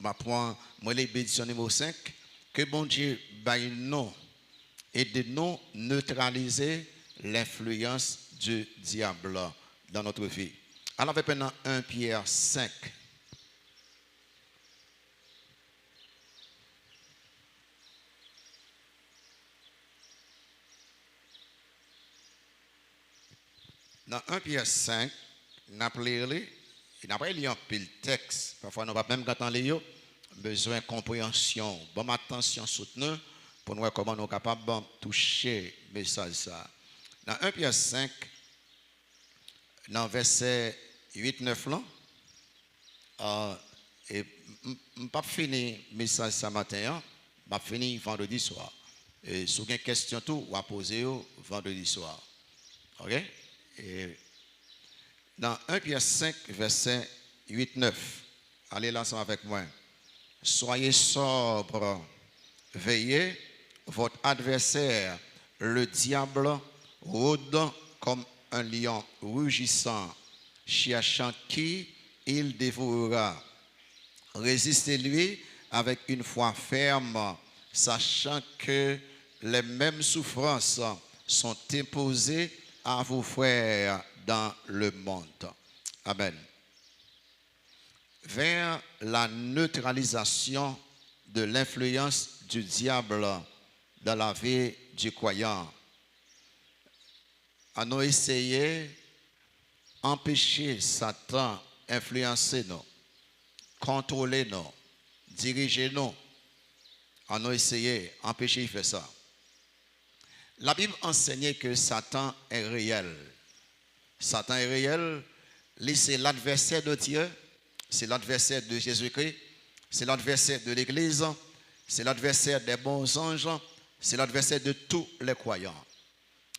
ma point, moi les bénédictions numéro 5, que bon Dieu baille nous et de nous neutraliser l'influence du diable dans notre vie. Alors, maintenant 1 Pierre 5. Dans 1 Pierre 5, nous avons lu un pile texte. Parfois, nous n'avons pas même quand on lit, besoin de compréhension. Bonne attention soutenue pour nous voir comment nous sommes capables de toucher le message. Dans 1 Pierre 5, dans verset 8-9, et je n'ai pas fini le message ce matin, je vais finir vendredi soir. Et si vous avez une question, tout, vous poser vendredi soir. OK? Et dans 1 Pierre 5, verset 8-9, allez là ensemble avec moi. Soyez sobres, veillez, votre adversaire, le diable, rôde comme un lion rugissant, cherchant qui il dévorera. Résistez-lui avec une foi ferme, sachant que les mêmes souffrances sont imposées à vos frères dans le monde. Amen. Vers la neutralisation de l'influence du diable dans la vie du croyant, on a essayé d'empêcher Satan d'influencer nous, contrôler nous, diriger nous. On a essayé d'empêcher de faire ça. La Bible enseigne que Satan est réel. Satan est réel. C'est l'adversaire de Dieu. C'est l'adversaire de Jésus-Christ. C'est l'adversaire de l'Église. C'est l'adversaire des bons anges. C'est l'adversaire de tous les croyants.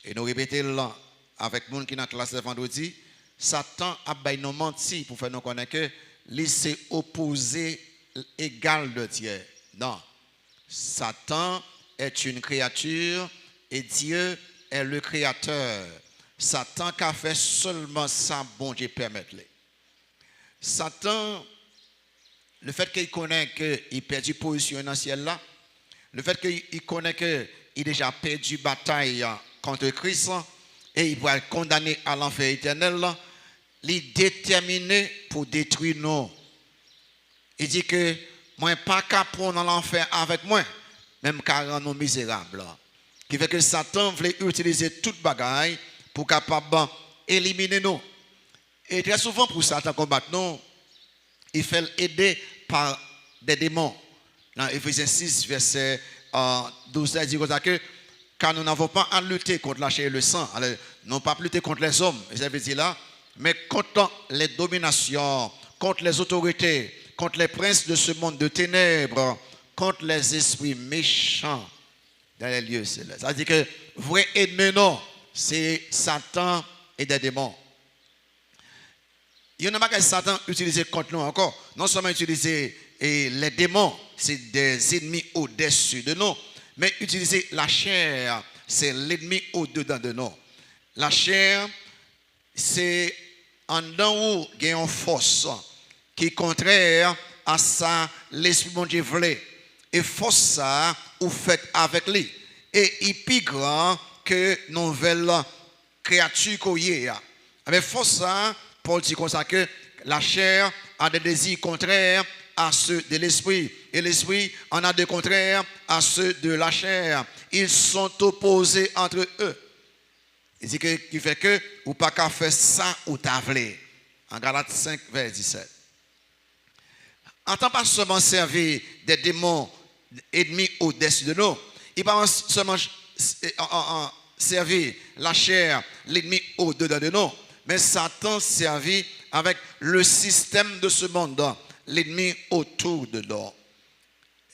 Et nous répétons là, avec les gens qui sont dans la classe de vendredi, Satan a nous menti pour faire nous connaître que lui c'est opposé égal de Dieu. Non. Satan est une créature et Dieu est le créateur. Satan qui a fait seulement ça, bon Dieu permet-le. Satan, le fait qu'il connaît qu'il perd du position dans le ciel là, le fait qu'il connaît qu'il a déjà perdu bataille contre Christ et il va être condamné à l'enfer éternel, il est déterminé pour détruire nous. Il dit que moi pas capable dans l'enfer avec moi, même car rend nous misérables. Qui fait que Satan voulait utiliser toute bagaille pour capable éliminer nous. Et très souvent pour Satan combattre nous, il fait aider par des démons. Dans Éphésiens 6, verset 12, il dit que car nous n'avons pas à lutter contre la chair et le sang. Alors, non pas lutter contre les hommes, ça veut dire là, mais contre les dominations, contre les autorités, contre les princes de ce monde de ténèbres, contre les esprits méchants dans les lieux célestes. Ça veut dire que vrai ennemi, non, c'est Satan et des démons. Il n'y a pas que Satan utilise contre nous encore. Non seulement utiliser les démons, c'est des ennemis au-dessus de nous, mais utiliser la chair, c'est l'ennemi au-dedans de nous. La chair, c'est en dedans où il y a une force qui est contraire à ça, l'esprit de Dieu voulait. Et force ça, ou fait avec lui. Et il est plus grand que nouvelle créature qu'on y a. Mais force ça, Paul dit comme ça que la chair a des désirs contraires à ceux de l'esprit. Et l'esprit en a des contraires à ceux de la chair. Ils sont opposés entre eux. Il dit que qui fait que ou pas qu'à faire ça ou t'avler. En Galates 5, verset 17. En tant pas seulement servir des démons ennemis au-dessus de nous, il pas seulement servir la chair, l'ennemi au-dedans de nous, mais Satan servit avec le système de ce monde, l'ennemi autour de nous.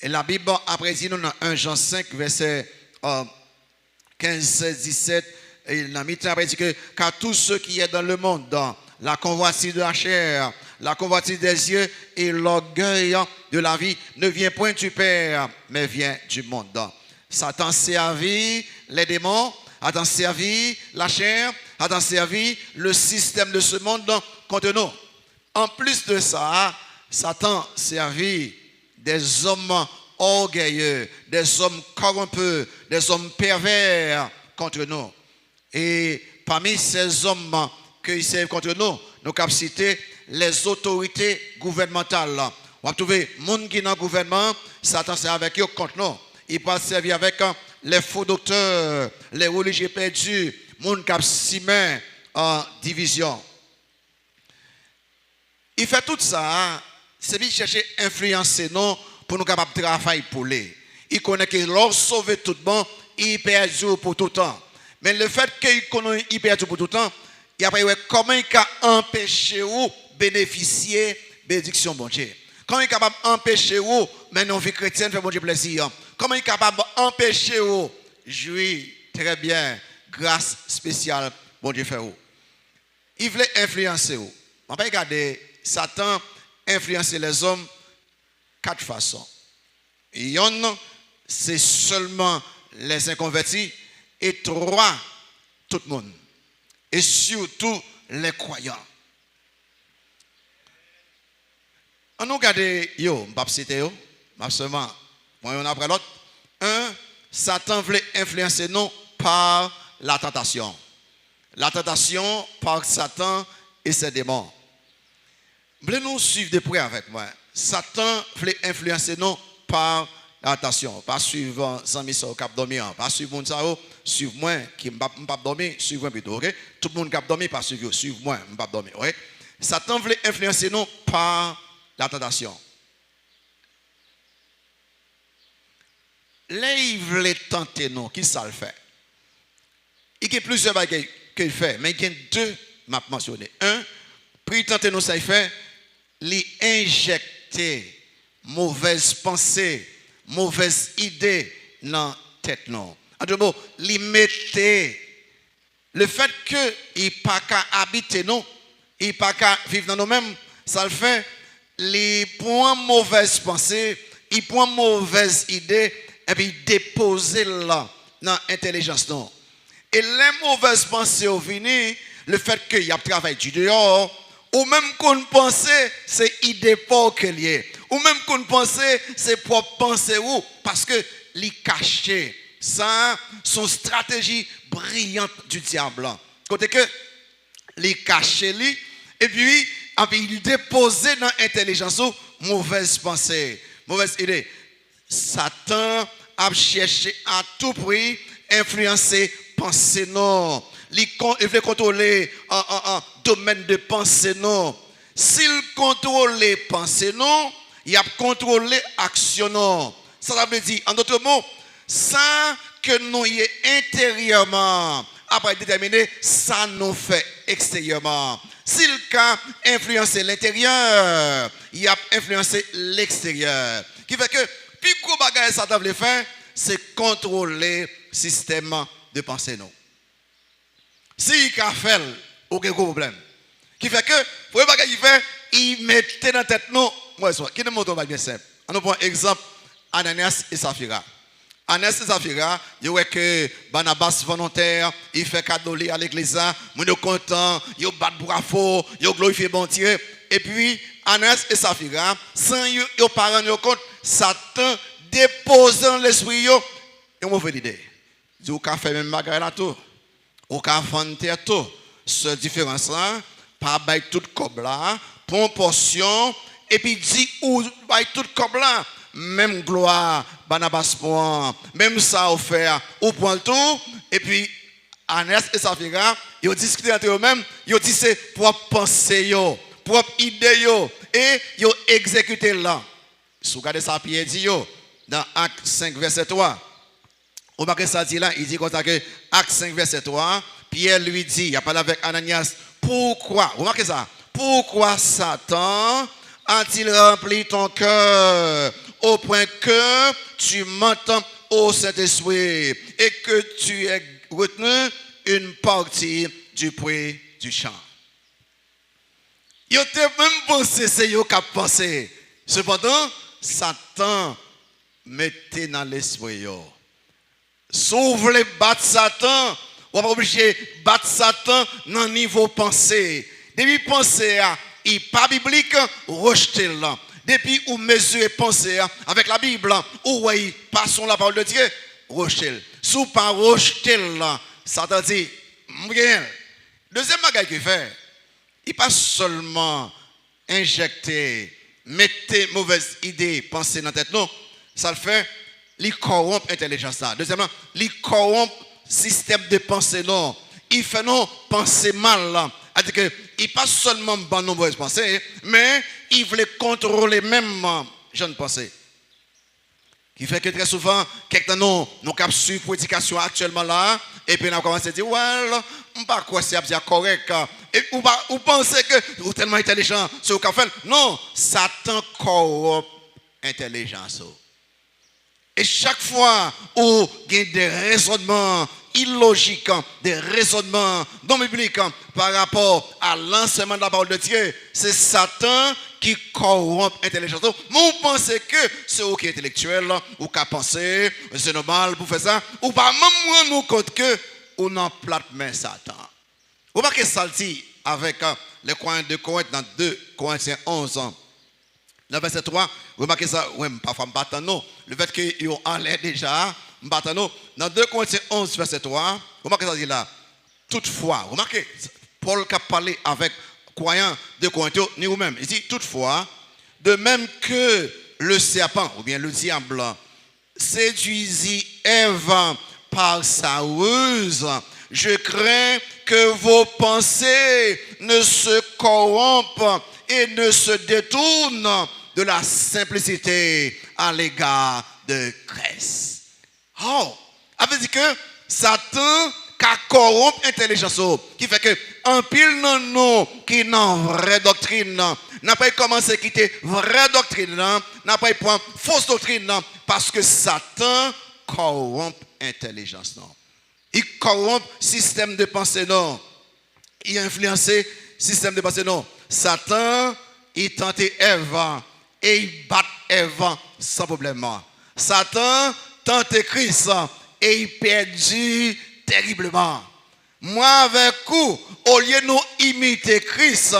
Et la Bible après dit nous dans 1 Jean 5, verset 15, 16, 17, et la mi-temps après dit que car tout ce qui est dans le monde, la convoitise de la chair, la convoitise des yeux et l'orgueil de la vie ne vient point du Père, mais vient du monde. Satan servit les démons, a servi la chair, a servi le système de ce monde contre nous. En plus de ça, Satan servit des hommes orgueilleux, des hommes corrompus, des hommes pervers contre nous. Et parmi ces hommes qui servent contre nous, nous avons cité les autorités gouvernementales. On va trouver les gens qui sont dans le gouvernement, Satan sert avec eux contre nous. Il peut servir avec les faux docteurs, les religieux perdus, les gens qui sont en division. Il fait tout ça, c'est lui chercher à influencer nous pour nous capables de travailler pour lui. Il connaît que lorsqu'il sauve tout le monde, il perd pour tout le temps. Mais le fait qu'il perd pour tout le temps, il a comment il peut empêcher ou bénéficier de bénédiction bon Dieu. Comment il est capable d'empêcher ou mener une vie chrétienne faire bon Dieu plaisir. Comment il est capable d'empêcher ou jouir très bien grâce spéciale bon Dieu fait ou. Il voulait influencer ou. On peut regarder Satan influencer les hommes quatre façons. Il y en a, c'est seulement les inconvertis, et trois, tout le monde. Et surtout les croyants. On nous regarde, je ne vais pas citer, seulement, on après l'autre. Un, Satan voulait influencer nous par la tentation. La tentation par Satan et ses démons. Voulez-nous suivre de près avec moi? Satan voulait influencer nous par la tentation. Pas suivre Zami au cap dormir, pas suivre mon sao, suivre moi qui ne pas dormir, suivre moi plutôt, ok? Tout le monde qui dormir, pas suivre moi, ne pas dormir, ok? Satan voulait influencer nous par la tentation. Là, il voulait tenter nous, qui ça le fait? Il y a plusieurs choses qu'il fait, mais il y a deux, m'a mentionné. Un, pour tenter nous, ça il fait, il injecter mauvaise pensée, mauvaise idée dans la tête. En d'autres mots, il mettait le fait qu'il n'est pas qu'à habiter nous, il n'est pas qu'à vivre dans nous-mêmes, ça le fait, il prend mauvaise pensée, il prend mauvaise idée, et puis il dépose là dans l'intelligence. Et les mauvaises pensées au fini, le fait qu'il y a travail du dehors, ou même qu'on pense, c'est idée pas qu'il y ait. Ou même qu'on pense, c'est propre pensée ou parce que les caché. Ça, son stratégie brillante du diable. Côté que les caché lui, et puis il déposait dans l'intelligence mauvaise pensée, mauvaise idée. Satan a cherché à tout prix influencer pensée non. Il veut contrôler un domaine de pensée non. S'il contrôle les pensées non, il a contrôlé l'action non. Ça veut dire, en d'autres mots, ça que nous y est intérieurement, après déterminer, ça nous fait extérieurement. S'il a influencé l'intérieur, il a influencé l'extérieur. Qui fait que, plus gros bagage ça veut faire, c'est contrôler le système de pensée non. Si il a fait, aucun problème. Qui fait que, pour le bagage il fait, il mettait dans la tête nous. Qui ne montre pas bien simple. On prend exemple Ananias et Saphira. Ananias et Saphira, ils voient que Barnabas volontaire, il fait cadeau à l'église, nous sommes contents, ils battent bravo, ils glorifient bon Dieu. Et puis, Ananias et Saphira, sans ils parents nous compte, Satan déposant l'esprit, ils ont une mauvaise idée. Ils ont fait même bagarre là tout. Ils ont fait tout. Cette différence-là, pas bail tout comme là, proportion, et puis dit où bail tout comme là. Même gloire, Barnabas point, même ça offert, ou point le tout, et puis Ananias et Saphira, ils ont discuté entre eux-mêmes, ils ont dit c'est propre pensée, propre idée, et ils ont exécuté là. Si vous regardez ça, Pierre dit, dans Acte 5, verset 3, vous voyez ça dit là, il dit comme ça que Acte 5, verset 3, Pierre lui dit, il a parlé avec Ananias, pourquoi, vous remarquez ça, pourquoi Satan a-t-il rempli ton cœur au point que tu m'entends au Saint-Esprit et que tu aies retenu une partie du prix du champ. Ils ont même pensé, c'est eux qui ont pensé. Cependant, Satan mettait dans l'esprit. Si vous voulez battre Satan, vous n'êtes pas obligé de battre Satan dans le niveau pensée. Depuis pensée, il n'est pas biblique, rejetez-le. depuis ou mesurer pensée avec la Bible, ou oui, passons la parole de Dieu, rejeter. Sous pas rejeter là, Satan dit, rien. Deuxième bagage qu'il fait, il pas seulement injecter, mettre mauvaise idée, penser dans la tête, non. Ça le fait, il corrompt l'intelligence. Deuxièmement, il corrompt le système de pensée, non. Il fait non penser mal. C'est-à-dire qu'il n'est pas seulement bon nombreuses pensées, mais il veut contrôler même jeunes pensées. Qui fait que très souvent, quelqu'un nous cap suivre prédication actuellement là, et puis on a commencé à dire, well, on pas quoi c'est correct. Et ou pensez que vous êtes tellement intelligent, c'est au café. Non, Satan corrompt l'intelligence. Et chaque fois où il y a des raisonnements illogiques, des raisonnements non bibliques par rapport à l'enseignement de la parole de Dieu, c'est Satan qui corrompt l'intelligence. Mais on pense que c'est OK intellectuel, ou qu'à penser, c'est normal pour faire ça, ou pas même nous compte que on en plate main Satan. Vous voyez que ça dit avec les coins de Corinthe dans 2 Corinthiens 11 ans. Dans verset 3, remarquez ça, oui, parfois je bats non. Le fait qu'ils ont en l'air déjà, je bats non. Dans 2 Corinthiens 11, verset 3, remarquez ça dit là. Toutefois, remarquez, Paul qui a parlé avec croyants de Corinthiens, ni vous-même. Il dit, toutefois, de même que le serpent, ou bien le diable, séduisit Ève par sa ruse, je crains que vos pensées ne se corrompent et ne se détournent de la simplicité à l'égard de Christ. Oh, avait dit que Satan a corrompu l'intelligence, qui fait que un pile non nous qui n'ont vraie doctrine, n'a pas commencé à quitter vraie doctrine, n'a pas prendre fausse doctrine, parce que Satan corrompt l'intelligence. Il corrompt le système de pensée, non. Il a influencé le système de pensée, non. Satan, il tentait Ève et il bat Ève sans problème. Satan tentait Christ et il perdit terriblement. Moi avec vous, au lieu de nous imiter Christ,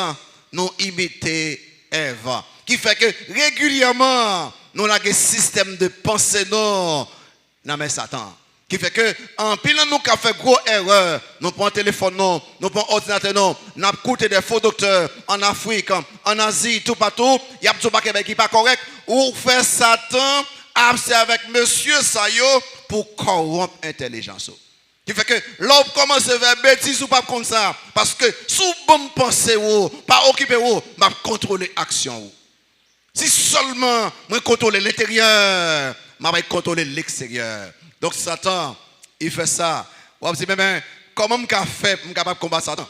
nous imiter Ève. Qui fait que régulièrement, nous avons un système de pensée non dans Satan. Qui fait que, en pile, nous avons fait gros erreur. Nous prenons téléphone, nous prenons ordinateur, nous avons écouté des faux docteurs en Afrique, en Asie, tout partout. Il y a tout qui n'est pas correct. Ou fait Satan, avec monsieur Sayo pour corrompre l'intelligence. Qui fait que l'homme commence à faire bêtises ou pas comme ça. Parce que, sous bonne pensée, pas occupé, m'a contrôler l'action. Si seulement moi contrôler l'intérieur, m'a contrôler l'extérieur. Donc Satan, il fait ça. On va dire, mais comment je suis capable de combattre Satan?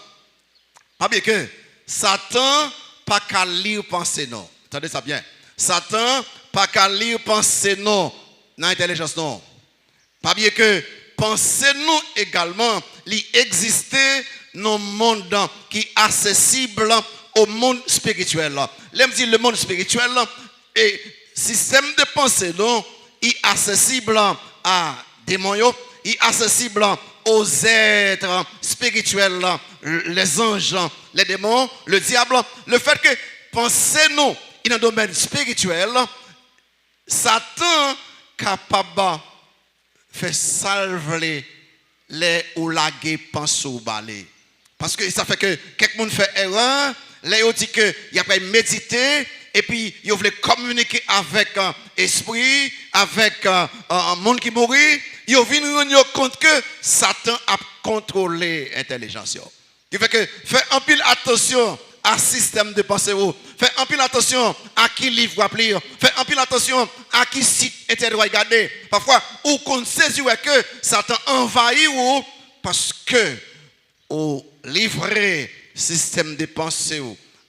Pas bien que Satan pas qu'à lire penser non. Attendez ça bien. Satan pas qu'à lire penser non dans l'intelligence non. Pas bien que penser nous également, il existe dans le monde qui est accessible au monde spirituel. L'aime dit le monde spirituel et système de pensée non, il est accessible à démons, il est accessible aux êtres spirituels, les anges, les démons, le diable. Le fait que penser nous dans le domaine spirituel, Satan capable de faire salver les ou laguer pensées ou balai. Parce que ça fait que quelqu'un fait erreur, là il dit que il a pas méditer et puis il voulait communiquer avec esprit, avec un monde qui mourit, il vient rendre compte que Satan a contrôlé l'intelligence. Il fait que fait un pile attention à système de pensée, fait un pile attention à qui livre vous lire, fait un pile attention à qui site internet regarder. Parfois, ou qu'on saisit que Satan envahit ou parce que au livrer système de pensée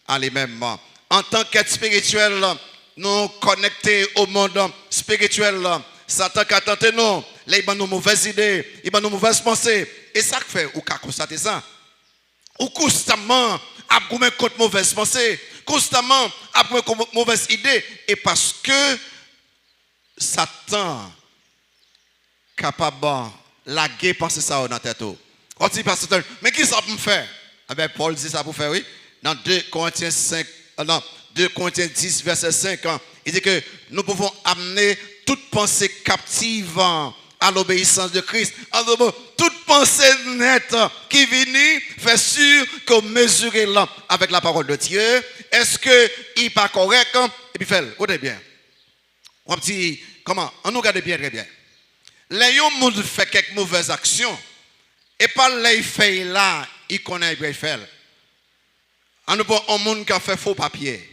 à lui-même. En tant qu'être spirituel, nous connectés au monde spirituel. Satan a tenté nous, il a nos mauvaises idées, il a nos mauvaises pensées. Et ça fait, ou qu'à constater ça. Ou constamment, à contre mauvaises pensées, constamment, à mauvaises idées. Et parce que Satan est capable de laguer penser ça dans la tête. On dit, pasteur, mais qui ça peut me faire? Eh bien, Paul dit ça pour faire, oui. Dans 2 Corinthiens 5, non, 2 Corinthiens 10, verset 5, il dit que nous pouvons amener toute pensée captive à l'obéissance de Christ. Alors, toute pensée nette qui vient fait sûr que mesurer là avec la parole de Dieu. Est-ce qu'il n'est pas correct? Et puis, fait, écoutez bien. On dit, comment? On nous regarde bien, très bien. Les gens fait quelques mauvaises actions. Et pas les fait là, il connaît bien faire. On nous prend un monde qui a fait faux papier.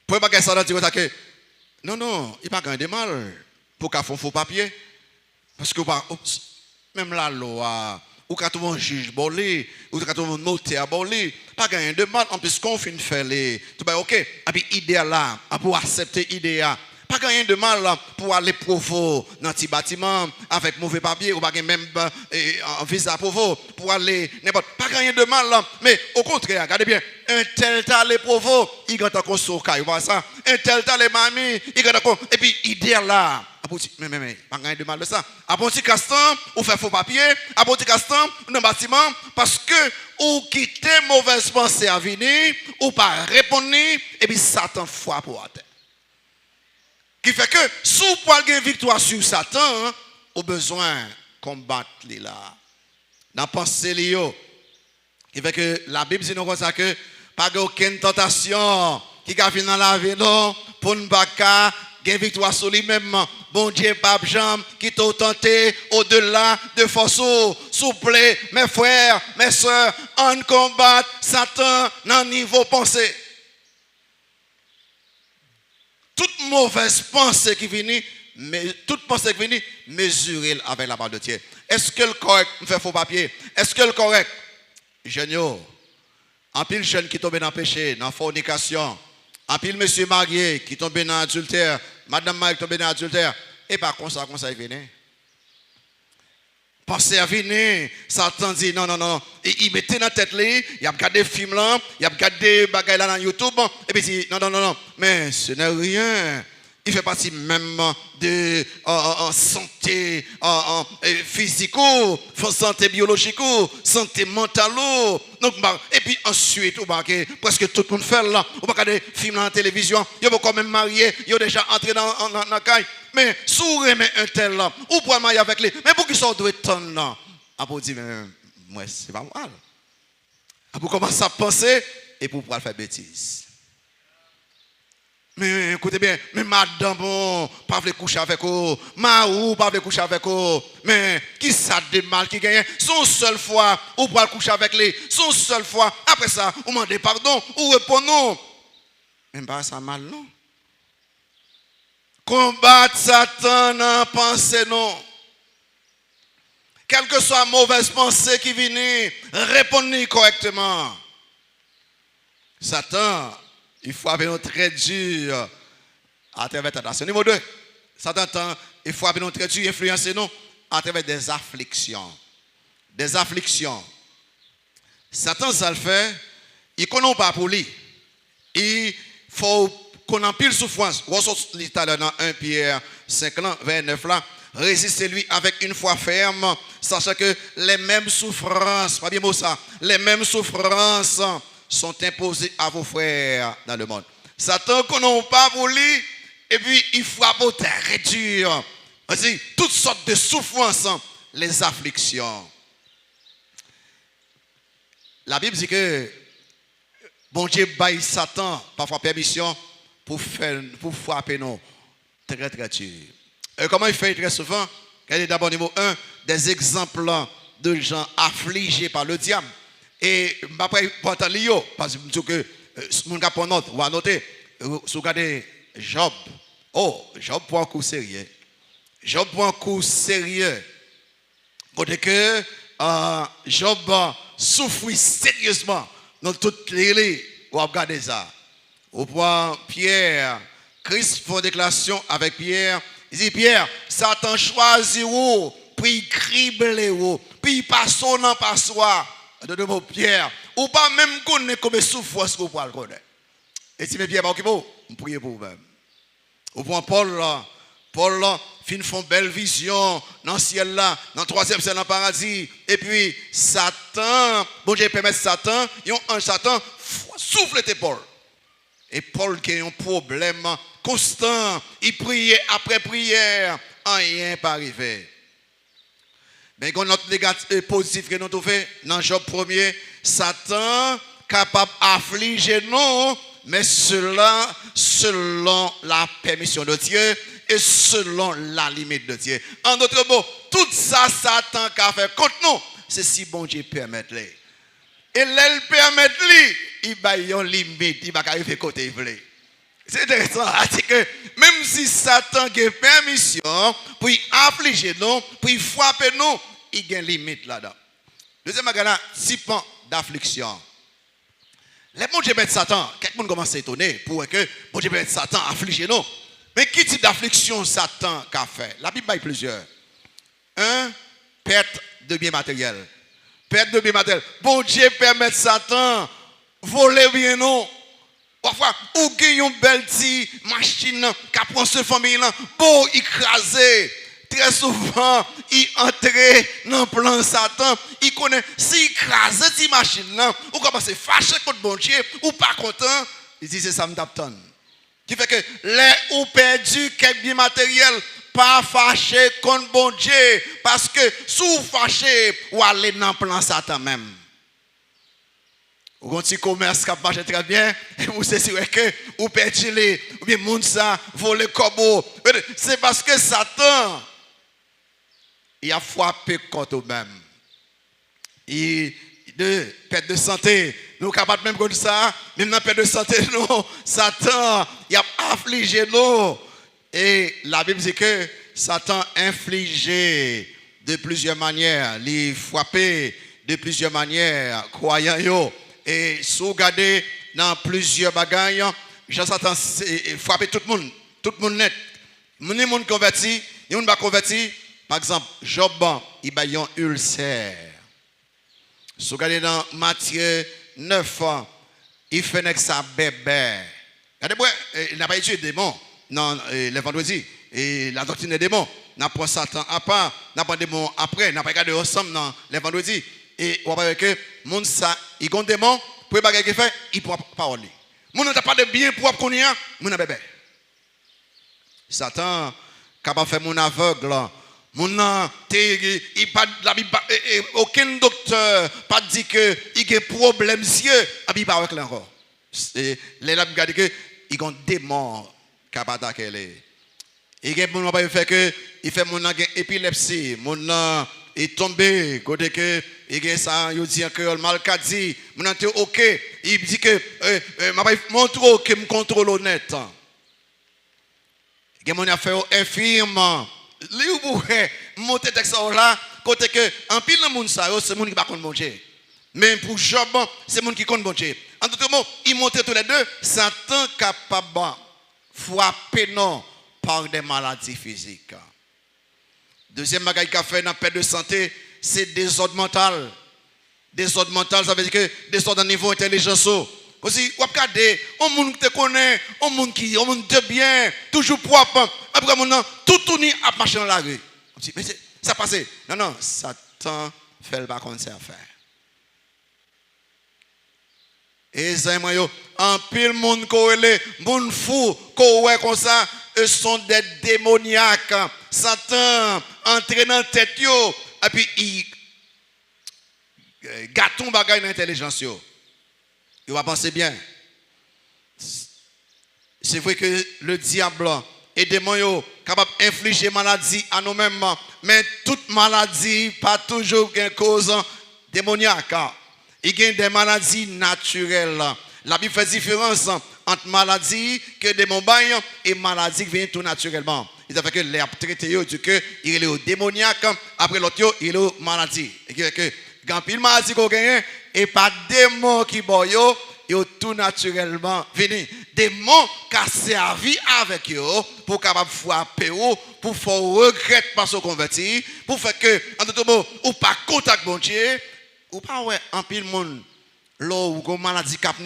Pour pas que ça dire que non, non, il n'y a pas de mal pour qu'il fasse faux papier. Parce que même la loi, ou quand on juge bolé, ou quand on notaire bolé, pas gagner de mal, en plus qu'on fait faire les. Tu vas ok, et puis idéal là, pour accepter l'idéal. Pas gagner de mal pour aller provo dans petit bâtiment avec mauvais papier ou pas même un visa provo pour aller n'importe. Pas gagner de mal mais au contraire, regardez bien, un tel tal les provo, il gâte encore soca, vous voyez ça. Un tel tal les mamie, il gâte encore et puis idéal là. Mais, pas gagner de mal de ça. À bon petit castan, ou fait faux papier, à bon petit castan, dans bâtiment, parce que ou quitter mauvaise pensée à venir, ou pas répondre, et puis Satan foi pour la terre. Qui fait que, si vous pouvez gagner victoire sur Satan, au besoin de combattre les là. Dans la pensée, qui fait que la Bible dit nous comme ça que, pas aucune tentation qui a fini dans la vie, non, pour ne pas gagner victoire sur lui-même. Bon Dieu, Pape Jean, qui t'a tenté au-delà de force. S'il vous plaît, mes frères, mes soeurs, on combat Satan dans le niveau pensée. Toute mauvaise pensée qui vient, toute pensée qui vient, mesurez avec la parole de Dieu. Est-ce que le correct me fait faux papier? Est-ce que le correct? Jeune, en pile jeune qui tombe dans le péché, dans la fornication, en pile monsieur marié qui tombe dans l'adultère, madame mariée qui tombe dans l'adultère, et pas comme ça il vient. Pensez à venir, Satan dit non, non, non. Et il mettait dans la tête, il a regardé des films là, il a regardé des bagages là dans YouTube, et puis il dit non, non, non, non. Mais ce n'est rien. Il fait partie même de santé physique, santé biologique, santé mentale. Donc, et puis ensuite, presque tout le monde fait là. On va regarder des films dans la télévision, il va quand même marié, il a déjà entré dans la caille. Mais si vous remettez un tel là, ou pour marier avec lui, mais pour qui ça doit être là? Après, dire, moi, c'est pas mal. Après, commencer à penser et pour pouvoir faire bêtise. Mais écoutez bien, mais madame, bon, pas voulez coucher avec vous, Maou, pas voulez coucher avec vous, mais qui ça de mal qui gagne? Son seule fois, ou pour coucher avec lui, son seule fois, après ça, vous demandez pardon, ou répondez, même pas ça mal, non? Combattre Satan en pensée, non. Quelle que soit la mauvaise pensée qui vient, répondez correctement. Satan, il faut avoir un très dur à travers la tentation. Numéro 2, Satan, il faut avoir un très dur influencer nous à travers des afflictions. Des afflictions. Satan, ça le fait, il ne connaît pas pour lui. Il faut qu'on en pile souffrance. Vous sortez dans 1 Pierre 5, vers 9 là. Résistez-lui avec une foi ferme, sachant que les mêmes souffrances, pas bien mot ça, les mêmes souffrances sont imposées à vos frères dans le monde. Satan qu'on n'a pas voulu, et puis il frappe au terre dur. Vas-y, toutes sortes de souffrances, les afflictions. La Bible dit que bon Dieu baille Satan parfois permission pour frapper nous très très dur. Et comment il fait très souvent? Regardez d'abord niveau 1, des exemples de gens affligés par le diable. Et après, parce que mon gars pour note, on va noter, si vous regardez Job, Job prend un coup sérieux. Job prend un coup sérieux. Côté que Job souffre sérieusement dans toutes les lignes. Vous regardez ça. Au point Pierre, Christ fait une déclaration avec Pierre. Il dit Pierre, Satan choisit vous, puis il crible vous, puis il passe dans passoire. De mon Pierre, ou pas même connaître comme souffrance que vous pouvez le connaître. Et si mes Pierre, vous priez pour vous-même. Au point Paul fin font belle vision dans le ciel là, dans le 3e ciel dans le paradis. Et puis Satan, bon Dieu permet Satan, un Satan souffle tes Paul. Et Paul qui a un problème constant, il priait après prière, rien pas arrivé. Mais quand notre négatif positif que nous avons fait, dans Job 1er, Satan capable d'affliger nous, mais cela selon la permission de Dieu et selon la limite de Dieu. En d'autres mots, tout ça, Satan qu'a fait contre nous, c'est si bon Dieu permet-le. Et l'elle permet-le, il va y avoir une limite, il va arriver côté il veut. C'est intéressant, c'est que même si Satan a permission pour affliger nous, pour frapper nous, il y a une limite là-dedans. Deuxième bagage, type d'affliction. Les bon Dieu met Satan, quelqu'un commence à s'étonner pour que bon Dieu met Satan affliger nous. Mais quel type d'affliction Satan a fait? La Bible a plusieurs. Un, perte de biens matériels. Perte de biens matériels. Bon Dieu permet Satan voler bien non. Parfois, ou gagne une belle petite machine qui prend ce famille là, bon écraser. Très souvent, il entre dans le plan Satan. Il connaît, s'il écrase cette machine là, ou commence à fâcher contre bon Dieu, ou pas content, il dit c'est ça me t'attend. Qui fait que les ou perdu quelques biens matériels, pas fâché contre bon Dieu, parce que sous fâché, ou aller dans le plan Satan même. Ou quand tu commerce qui marche très bien, et vous savez que ou perdu les, ou bien moun ça, voler comme c'est parce que Satan, il a frappé contre eux-mêmes. Et de perte de santé, nous capables même comme ça, même dans perte de santé, nous, Satan, il a affligé nous. Et la Bible dit que Satan infligé de plusieurs manières, il frappé de plusieurs manières, croyants. Et si vous regardez dans plusieurs bagailles, Satan frappé tout le monde net. Les gens convertis, les gens pas convertis. Par exemple, Job, il a un ulcère. Si vous regardez dans Matthieu 9, il fait avec sa bébé. Regardez-moi, il n'a pas étudié des démons. Non, le vendredi. Et la doctrine des démons. Il n'a pas Satan à part, il n'a pas des démons après, il n'a pas regardé ensemble dans le vendredi. Et on va voir que mon ça, il a un démon, pour les qu'il fait, il ne pourra pas parler. Mon n'a pas de bien pour qu'on y a, mon bébé. Satan, capable de faire mon aveugle. Aucun docteur pas dit que il y a problème yeux, il pas avec encore. Les là dit que il y a des morts capable d'attaquer. Il y a mon pas fait que il fait mon épilepsie, mon est tombé côté que il y a ça il dit que mal dit, mon est OK, il dit que m'a pas montre que me contrôle honnête. Il y a mon affaire infirme. Li ou boué monter texte là côté que en pile le monde ça c'est monde qui pas connaît bon Dieu mais pour Job c'est monde qui connaît bon Dieu en d'autres mots il montre tous les deux Satan capable frapper non par des maladies physiques. Deuxième bagaille qu'a fait dans perte de santé c'est désordre mental. Désordre mental ça veut dire que désordre au niveau intelligence. Aussi, on regarde, on monde te connaît, on monde de bien, toujours propre. Après, on tout tourné à marcher dans la rue. On dit, mais ça passe. Non, Satan fait le pas comme ça à faire. Et ça, en pile monde corrélé, monde fou, corrélé comme ça, eux sont des démoniaques. Satan entre dans la tête, et puis il gâton bagaille dans l'intelligence. Il va penser bien. C'est vrai que le diable et les démons sont capables d'infliger maladie à nous-mêmes. Mais toute maladie, pas toujours une cause démoniaque. Il y a des maladies naturelles. La Bible fait différence entre maladies que des démons et maladies qui viennent tout naturellement. Il a fait que les traités du que il est démoniaque, après l'autre il est maladie. Et que quand il maladie qu'on gagne et pas démon qui boyo yo tout naturellement venu démon qui a servi avec yo pour capable frapper pour faire regret par son converti pour faire que en tout mot ou pas contact bon Dieu ou pas ouais en pile monde l'eau ou maladie cap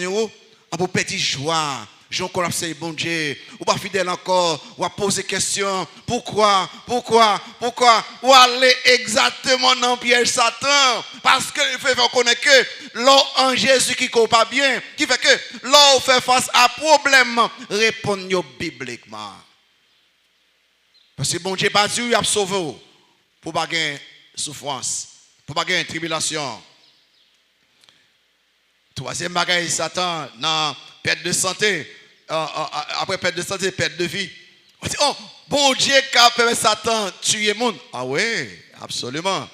pour petit joie Jean collapse, bon Dieu, ou pas fidèle encore, ou à poser question, pourquoi, ou aller exactement dans le piège Satan, parce que il fait connaître que l'eau en Jésus qui ne pas bien, qui fait que l'eau fait face à problème, répondre bibliquement. Parce que bon Dieu pas dit il a sauvé pour pas gagner souffrance, pour pas gagner tribulation. Troisième bagaille Satan dans perte de santé, après perte de santé, perte de vie. On dit oh bon Dieu qui a permis Satan tuer monde. Ah oui, absolument.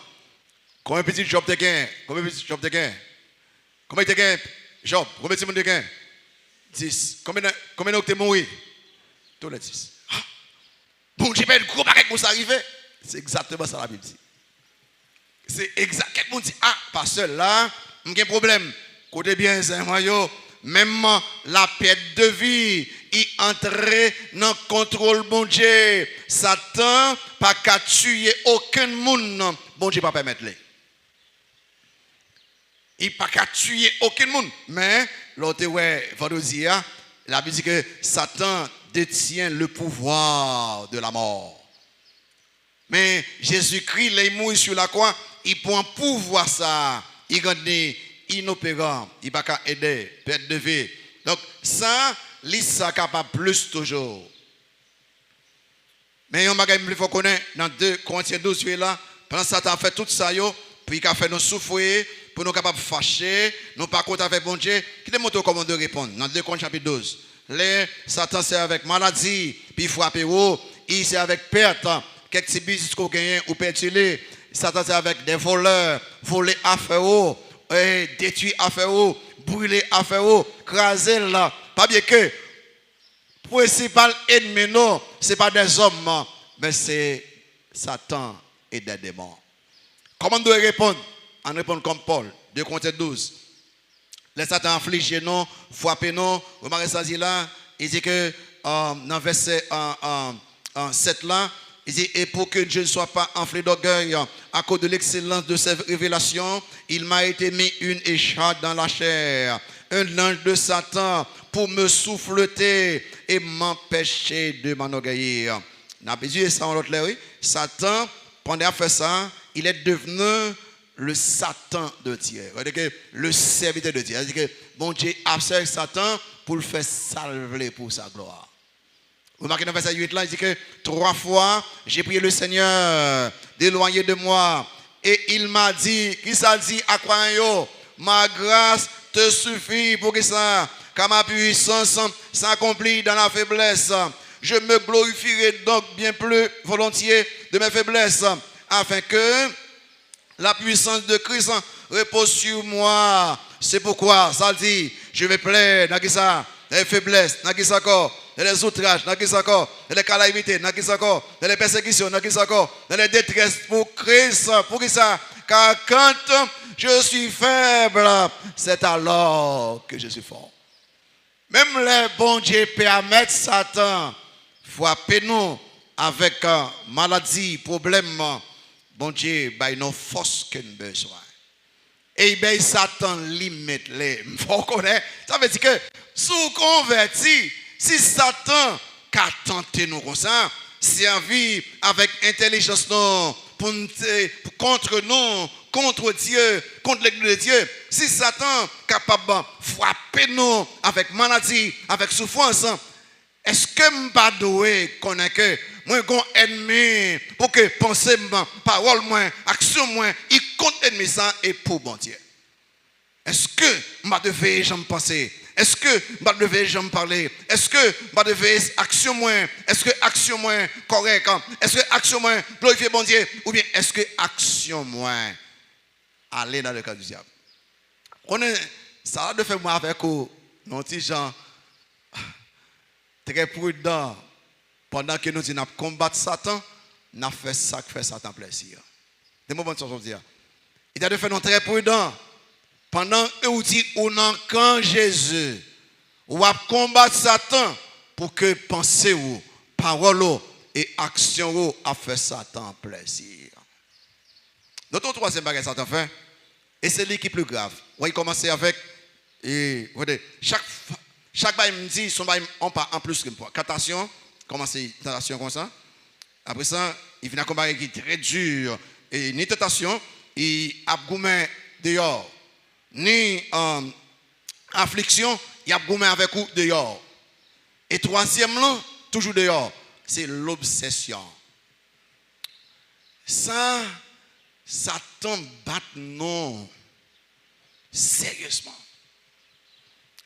Combien de petits Job te gagne? Combien de petits Job te gagne? Combien te gagne Job? Combien de petits te gagne? 10. Combien de te mort? Tous les 10. Bon Dieu pas de gros bagaille pour ça arriver. C'est exactement ça la Bible dit. C'est exact. Quelqu'un dit ah pasteur là, j'ai un problème. Côté bien, c'est moi, même la perte de vie, il entre dans le contrôle bon Dieu. Satan pas qu'à tuer aucun monde, bon Dieu pas permettre. Il pas qu'à tuer aucun monde. Mais l'autre vendredi, la Bible dit que Satan détient le pouvoir de la mort. Mais Jésus-Christ, il est mort sur la croix, il prend pouvoir ça. Il gagne inopérant, il ne peut pas aider, perte de vie. Donc, ça, l'Issa capable plus toujours. Mais il y a un bagage qu'il faut connaître dans 2 Corinthiens 12, là, pendant que Satan a fait tout ça, puis il a fait nous souffrir, pour nous capables de fâcher, nous pas compte avec bon Dieu. Qui te montre comment de répondre dans 2 Corinthiens chapitre 12. Les Satan c'est avec maladie, puis il frappe, il c'est avec perte, quelques petits business qu'on gagne ou perturbé. Satan c'est avec des voleurs, voler affaires. Détruire affaire, brûler affaire, craser là. Pas bien que principal ennemi non, c'est pas des hommes, mais c'est Satan et des démons. Comment on doit répondre? On répond comme Paul, 2 Corinthiens 12. Les Satan affligé non, frappé non. Remarquez ça là, il dit que dans verset 7 là, il dit, et pour que Dieu ne soit pas enflé d'orgueil, à cause de l'excellence de ses révélations, il m'a été mis une écharpe dans la chair, un ange de Satan pour me souffleter et m'empêcher de m'enorgueillir. On a besoin ça en l'autre là, oui. Satan, pendant qu'il a fait ça, il est devenu le Satan de Dieu. Le serviteur de Dieu. C'est-à-dire que bon Dieu a servi Satan pour le faire salver pour sa gloire. Vous remarquez dans le verset 8 là, il dit que 3 fois, j'ai prié le Seigneur d'éloigner de moi. Et il m'a dit, qui ça dit à quoi ma grâce te suffit pour que ça, car ma puissance s'accomplit dans la faiblesse. Je me glorifierai donc bien plus volontiers de mes faiblesses, afin que la puissance de Christ repose sur moi. C'est pourquoi ça dit, je vais plaire dans qui ça, les faiblesses, dans qui ça encore. Dans les outrages, dans les calamités, dans les persécutions, dans les détresses pour Christ, pour qui ça? Car quand je suis faible, c'est alors que je suis fort. Même les bons dieux permettent Satan frapper nous avec maladie, problème. Bon Dieu, il n'y a force que nous besoin. Et bien Satan limite les. Faut connaître. Ça veut dire que sous converti. Si Satan a tenté nous comme ça, servi avec intelligence non, contre nous, contre Dieu, contre l'église de Dieu, si Satan est capable de frapper nous avec maladie, avec souffrance, est-ce que je ne pas doué connaître que moi un ennemi pour que penser parole moins, action moins, il compte ennemi ça et pour bon Dieu. Est-ce que je devais jamais penser? Est-ce que je devais jamais parler? Est-ce que je devais action moins? Est-ce que action moins correcte? Est-ce que action moins glorifier bon Dieu? Ou bien est-ce que action moins aller dans le cas du diable? Ça a de faire moi avec nos petits gens très prudents pendant que nous disons combattre Satan, nous avons fait ça que fait Satan plaisir. Des moments de choses dire. Il a de faire nous très prudents. Pendant que vous dites, on entend Jésus, ou à combattre Satan pour que pensez vous, parole et action vous a fait Satan plaisir. Notre troisième bagage Satan fait, et c'est lui qui est plus grave. On va commencer avec, et, chaque chaque bail me dit, son bail on pas en plus que moi. Tentation, commencer tentation comme ça. Après ça, il vient à combattre qui est très dur. Et ni tentation, il a goumé dehors. Ni affliction, il a goumé avec vous dehors. Et troisièmement, toujours dehors, c'est l'obsession. Ça, Satan bat non. Sérieusement.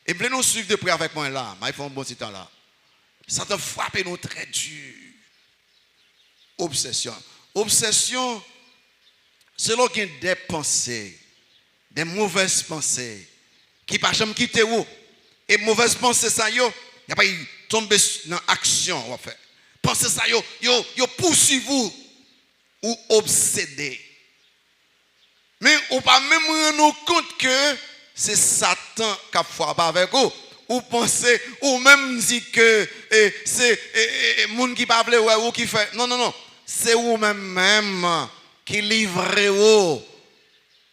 Et voulez nous suivre de près avec moi là. Mais il faut un bon petit temps là. Satan frappe nous très dur. Obsession. Obsession, c'est là qu'il y a des pensées, des mauvaises pensées, qui ne peuvent jamais quitter vous. Et mauvaises pensées, ça, il n'y a pas tomber dans l'action. Pensez ça, yo poursuivez vous ou obsédé. Mais on ne peut pas même rendre compte que c'est Satan qui a frappé avec vous. Ou pensez, ou même dit que c'est les gens qui parlent ou qui fait. Non, non, non. C'est vous-même qui livrez vous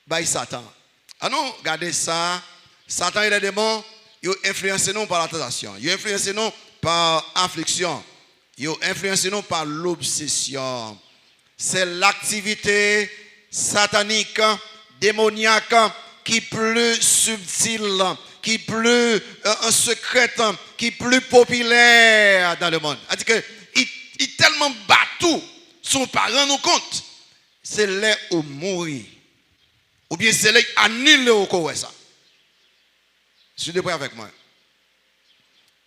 by Satan. Ah non, regardez ça. Satan et les démons, ils influencent nous par la tentation. Ils influencent nous par l'affliction. Ils influencent nous par l'obsession. C'est l'activité satanique, démoniaque, qui est plus subtile, qui est plus secrète, qui est plus populaire dans le monde. C'est-à-dire qu'il est tellement battu, son parent nous compte. C'est là où mourir. Ou bien c'est là où annuler au corps ça. Je suis prêt avec moi.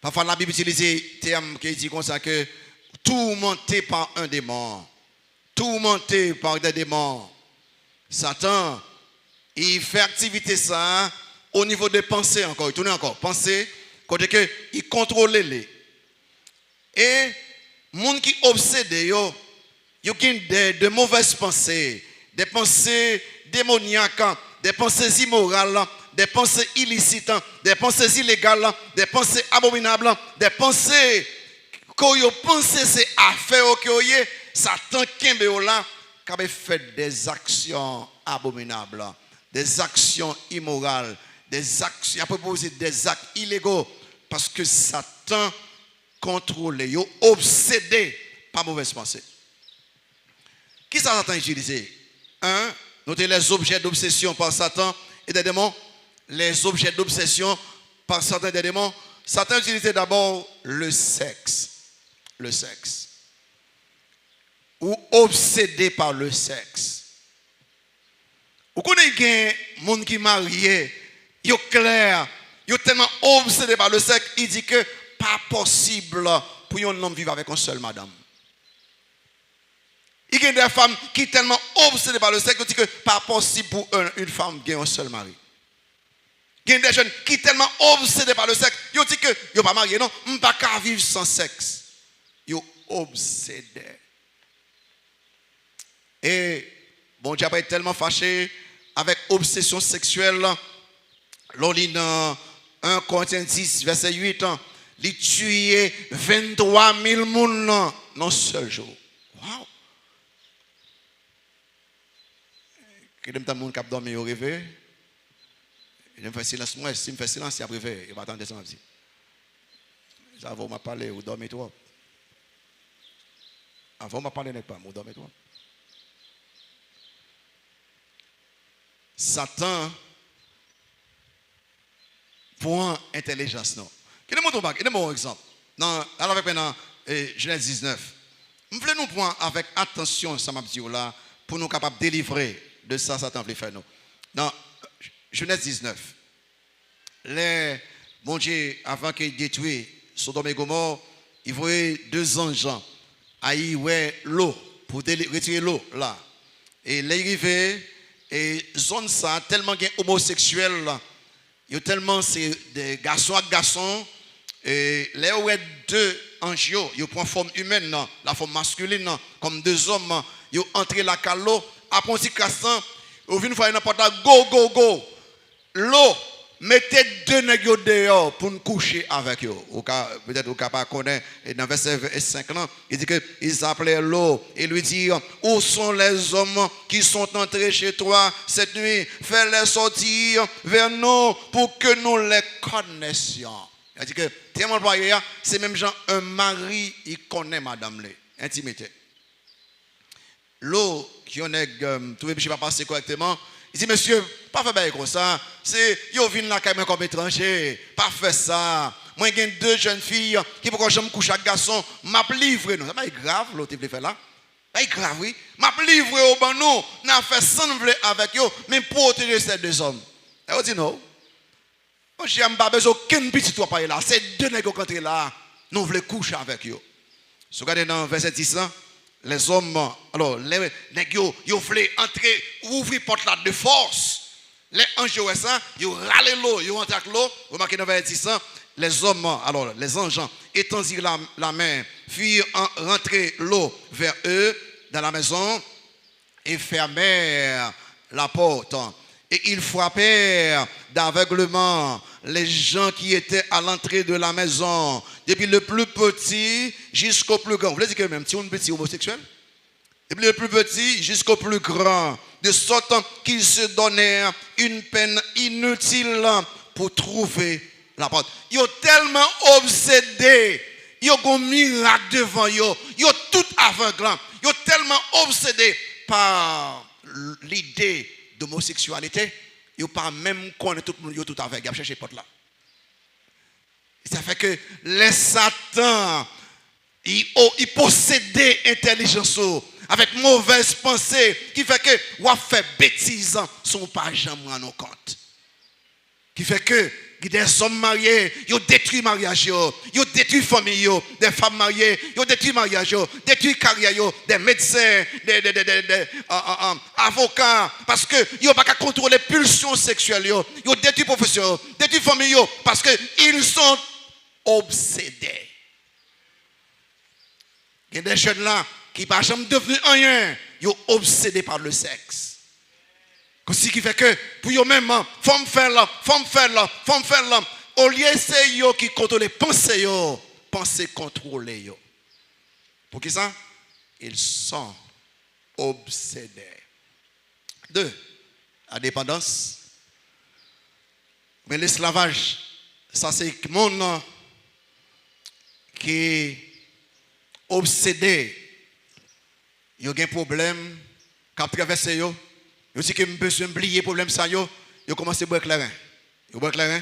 Parfois la Bible utilise un terme qui dit comme ça que tourmenté par un démon. Tourmenté par des démons. Satan, il fait activité ça au niveau des pensées encore. Il tourne encore. Pensée, côté que il contrôle les. Et les gens qui obsédés, ils ont de mauvaises pensées, des pensées démoniaques, des pensées immorales, des pensées illicites, des pensées illégales, des pensées abominables, des pensées que vous pensez c'est affaire que Satan qui a fait des actions abominables, des actions immorales, des actions, il a proposé des actes illégaux parce que Satan contrôle, obsédé par mauvaise pensée. Qui ça Satan utilisé? Notez les objets d'obsession par Satan et des démons. Les objets d'obsession par Satan et des démons. Satan utilisait d'abord le sexe. Le sexe. Ou obsédé par le sexe. Vous connaissez des gens qui sont mariés, ils sont clairs, ils sont tellement obsédés par le sexe, ils disent que pas possible pour un homme vivre avec une seule madame. Il y a des femmes qui sont tellement obsédées par le sexe, ils disent que pas possible pour une femme qui a un seul mari. Il y a des jeunes qui sont tellement obsédés par le sexe, ils disent que ils ne sont pas mariés, non, ils ne peuvent pas vivre sans sexe. Ils sont obsédés. Et bon Dieu est tellement fâché avec obsession sexuelle. L'on lit dans 1 Corinthiens 10, verset 8, il tuait 23 000 personnes dans un seul jour. Wow! Quel est le monde qui a dormi au réveil? Il me fait silence. Moi, si je me fais silence, il a préféré. Il va attendre ça. Ça va me parler, vous dormez trop. Avant de me parler, pas, vous dormez trop. Satan point intelligence non. Quel est mon exemple? Non, alors avec maintenant Genèse 19. Je voulais nous prendre avec attention ça m'a dit là pour nous capables de délivrer de ça Satan veut faire nous. Dans Genèse 19. Les bon Dieu avant qu'il détruise Sodome et Gomorrhe, il voyait deux anges à y l'eau pour retirer l'eau là. Et les arrivés et zone ça tellement homosexuel là. Il y a tellement c'est des garçons à garçons et les deux anges ils prennent forme humaine la forme masculine comme deux hommes ils entrent la calo après un petit cassan ils viennent faire n'importe go l'eau mettez deux nègres dehors pour nous coucher avec eux. Peut-être au cas pas connaît dans verset 5 il dit que ils appelaient l'eau et lui dit où sont les hommes qui sont entrés chez toi cette nuit, fais-les sortir vers nous pour que nous les connaissions. Il dit que terme employé, c'est même genre un mari, il connaît madame, intimité. L'eau qui en est trouvé pas passer correctement, il dit monsieur, pas faire comme ça, c'est yo vinn là comme étranger, pas faire ça. Moi j'ai deux jeunes filles qui pour que je me couche avec garçon, m'a livré non, ça pas grave l'autre il fait là. Pas grave oui, m'a livré au ban nous, n'a fait sans avec yo, mais protéger ces deux hommes. Et on dit non. Moi j'ai pas besoin aucun petit toi pas là, c'est deux nègres qui rentrent là, nous voulons coucher avec eux. Si vous regardez dans verset 10 là, les hommes, alors, les nègres, ils voulaient entrer, ouvrir la porte là de force. Les anges, ils râlent l'eau, ils rentrent avec l'eau. Vous remarquez dans verset 10, les hommes, alors, les anges, étendirent la main, firent rentrer l'eau vers eux dans la maison et fermèrent la porte. Et ils frappèrent d'aveuglement les gens qui étaient à l'entrée de la maison, depuis le plus petit jusqu'au plus grand. Vous voulez dire que même si on est petit homosexuel, depuis le plus petit jusqu'au plus grand, de sorte qu'ils se donnèrent une peine inutile pour trouver la porte. Ils sont tellement obsédés, ils ont un miracle devant eux, ils sont tout aveuglant, ils sont tellement obsédés par l'idée d'homosexualité, ils ne pas même connaître tout le monde, ils tout avec, ils chercher porte là. Ça fait que les satans, ils possédaient l'intelligence avec mauvaise pensée, qui fait que ou fait bêtises, sont pas jamais en compte. Qui fait que des hommes mariés, ils ont détruit le mariage, ils ont détruit la famille, des femmes mariées, ils ont détruit le mariage, détruit la carrière, des médecins, des avocats, parce qu'ils n'ont pas qu'à contrôler les pulsions sexuelles, ils ont détruit la profession, détruit la famille, parce qu'ils sont obsédés. Il y a des jeunes là qui ne sont jamais devenus rien, ils sont obsédés par le sexe. Ce qui fait que, pour eux-mêmes, femme faire là. Au lieu c'est eux qui contrôlent les pensées, pensées contrôlées. Pour qui ça? Ils sont obsédés. 2. La dépendance. Mais l'esclavage, ça c'est le monde qui est obsédé. Il y a un problème qui a traversé. Yo si que besoin oublier problème ça yo commence à boire clairin. Yo boire clairin,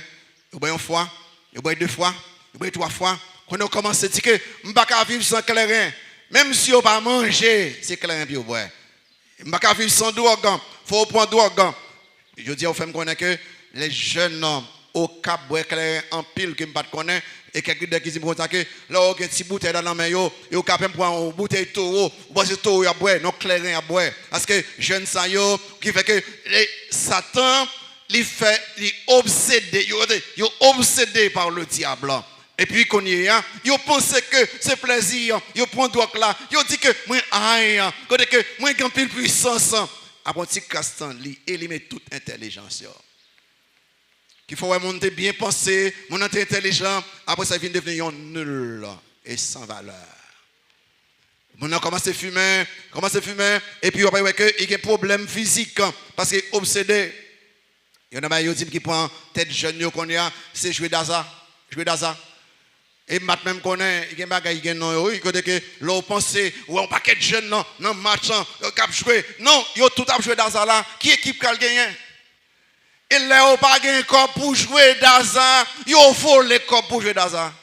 yo boire une fois, yo boire deux fois, yo boire trois fois. Quand on commence à dire que m'pa ka vivre sans clairin, même si on pas manger, c'est clairin puis boire. M'pa ka vivre sans drogue, faut prendre drogue. Je dis aux femmes connaît que les jeunes au cap boire clairin en pile que m'pas connaît et quelqu'un qui dit comme ça que là on a une petite bouteille dans la main yo capable prendre une bouteille taureau ou pas c'est taureau à boire non clairin à boire parce que jeune ça yo qui fait que Satan il obsédé par le diable et puis qu'on y est yo pense que c'est plaisir yo prend drogue là yo dit que moi aïe côté que moi grand pile puissance après petit castan li éliminer toute intelligence yo. Il faut monter bien pensé, mon intelligent, après ça vient devenir nul et sans valeur. On a commencé à fumer, et puis après, il y a un problème physique, parce qu'il est obsédé. Il y en a qui prend tête jeune, c'est jouer d'Aza. Et maintenant, même qu'on est, il y a un bagage, il y a que l'on pense, ou un paquet de jeunes, non, match, cap jouer. Non, il y a tout à jouer d'Aza là. Qui équipe qui a gagné? Et là, on n'a pas de corps pour jouer d'Aza. Il faut les corps pour jouer d'Aza.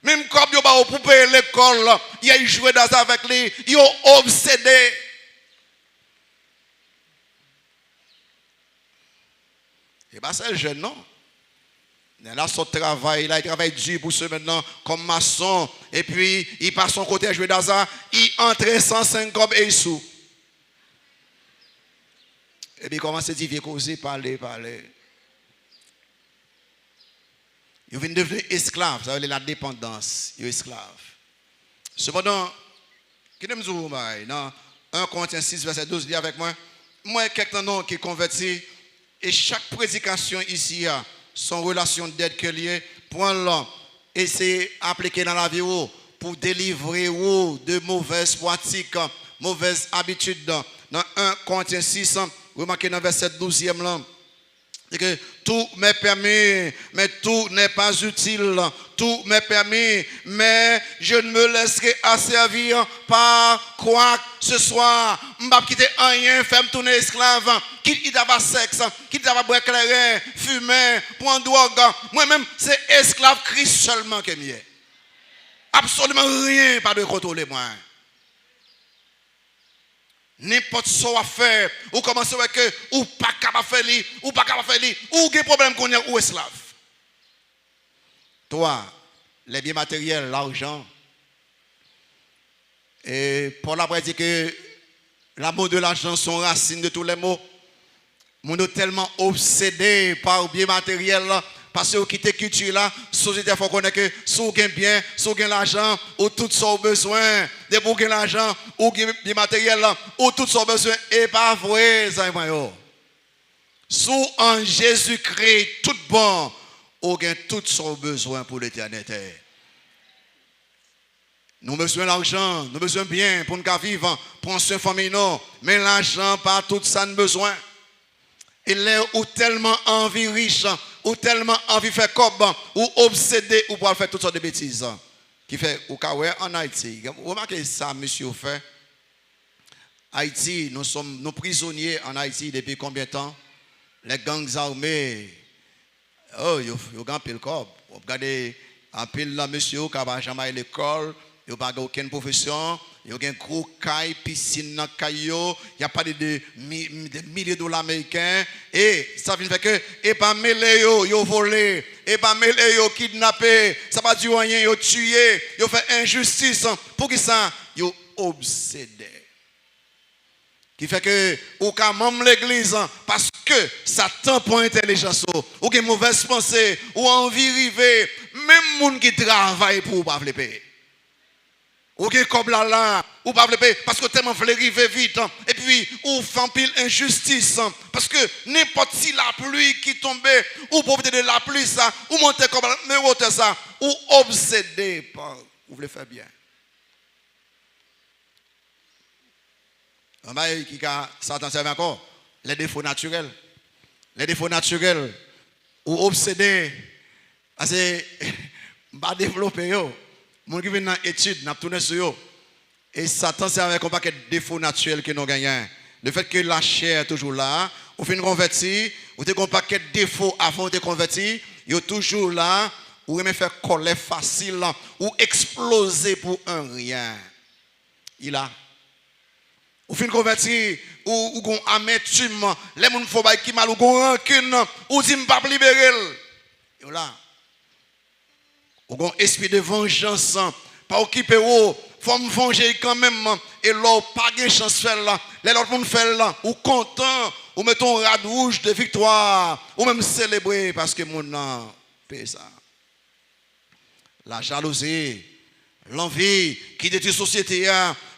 Même quand il y a pour payer l'école, il y a joué d'Aza avec lui. Ils sont obsédés. Et bien, c'est le jeune, non? Il a son travail, il travaille dur pour ce maintenant comme maçon. Et puis, il passe son côté à jouer d'Aza. Il entre 105 comme et il sous. Et puis, il commence à dire, causer, parler. Ils viennent devenir esclaves, ça veut dire la dépendance, ils sont esclaves. Cependant, qui ne me dit pas, dans 1 Corinthiens 6, verset 12, dit avec moi, quelqu'un qui est converti, et chaque prédication ici, son relation d'aide que lié, prendre et c'est appliqué dans la vie pour délivrer de mauvaises pratiques, mauvaises habitudes. Dans 1 Corinthiens 6, remarquez dans verset 12e là, C'est que tout m'est permis, mais tout n'est pas utile. Tout m'est permis, mais je ne me laisserai asservir par quoi que ce soit. Je ne vais pas quitter rien, faire me tourner esclave, quitter d'avoir sexe, quitter d'avoir boire clairin, fumer, prendre drogue. Moi-même, c'est esclave Christ seulement que je suis. Absolument rien, pas de contrôler moi. N'importe ce qu'on va faire, ou commencer avec que, ou pas capable de faire, ou pas capable de faire, ou des problèmes qu'on a, ou esclave. Toi, les biens matériels, l'argent, et Paul après dit que l'amour de l'argent sont racines de tous les maux. Nous sommes tellement obsédés par les biens matériels, parce que quitter la culture là, la société il faut connaître que si vous avez bien, si vous avez l'argent, ou tout son besoin, de vous avez l'argent, ou bien matériel là, ou tout son besoin, et pas vrai, ça sous en Jésus-Christ, tout bon, ou avez tout son besoin pour l'éternité. Nous avons besoin d'argent, nous avons besoin de bien pour nous vivre, pour soin famille, mais l'argent, pas tout ça nous besoin. Il est ou tellement envie riche, ou tellement envie faire comme, ou obsédé, ou pour faire toutes sortes de bêtises. Qui fait, ou en Haïti. Vous remarquez ça, monsieur, fait? Haïti, nous sommes nos prisonniers en Haïti depuis combien de temps? Les gangs armés, oh, ils ont un pile corps. Vous regardez, un pile là, monsieur, qui n'a jamais à l'école, il n'y a pas aucune profession. Il y a un gros caille, piscine dans caillou, il n'y a pas de milliers de dollars américains. Et ça veut dire que, et pas mêlé yo volé, et pas mêlé yo kidnappé, ça va dire rien, yo tué, yo fait injustice. Pour qui ça? Yo obsédé. Qui fait que, ou quand même l'église, parce que Satan pour intelligence, ou qui mauvaise pensée, ou envie river, même moun qui travaille pour pas le payer. Ou bien comme là, ou pas le payer parce que tellement vous voulez arriver vite. Et puis, ou fait pile injustice. Parce que n'importe si la pluie qui tombe, ou profiter de la pluie, ça, ou monter comme ça, ou obsédé par, vous voulez faire bien. Qui a Satan servi encore, les défauts naturels. Les défauts naturels, ou obsédé, parce que, pas développer yo. Mon qui vient dans l'étude, n'a tourné sur eux. Et Satan c'est avec un paquet de défauts naturels que nous gagnons. Le fait que la chair est toujours là, on fait une convertie, vous avez un paquet de défauts avant de convertir, il est toujours là, ou même faire colère facile, ou exploser pour un rien. Il a. Ou fin convertir, ou gon amertume, les gens font qui mal, ou gon rancune, ou dit m'pas libérer. Et là. Ou gon esprit de vengeance, pas occuper ou, faut me venger quand même, et là, pas de chance faire là, les autres monde faire là, ou content, ou mettons un rad rouge de victoire, ou même célébrer parce que mon nom paye ça. La jalousie, l'envie qui détruit la société,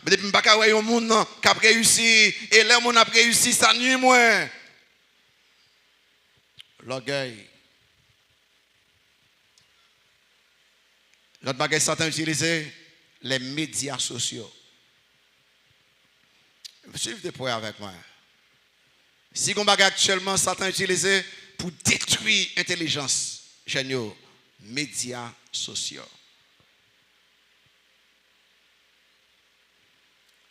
mais depuis que je ne monde qui a réussi, et les gens qui ont réussi, ça nuit moins. L'orgueil. L'autre bagage, Satan utilisé les médias sociaux. Suivez des points avec moi. Si on bagage actuellement, Satan utilisé pour détruire l'intelligence, géniaux, médias sociaux.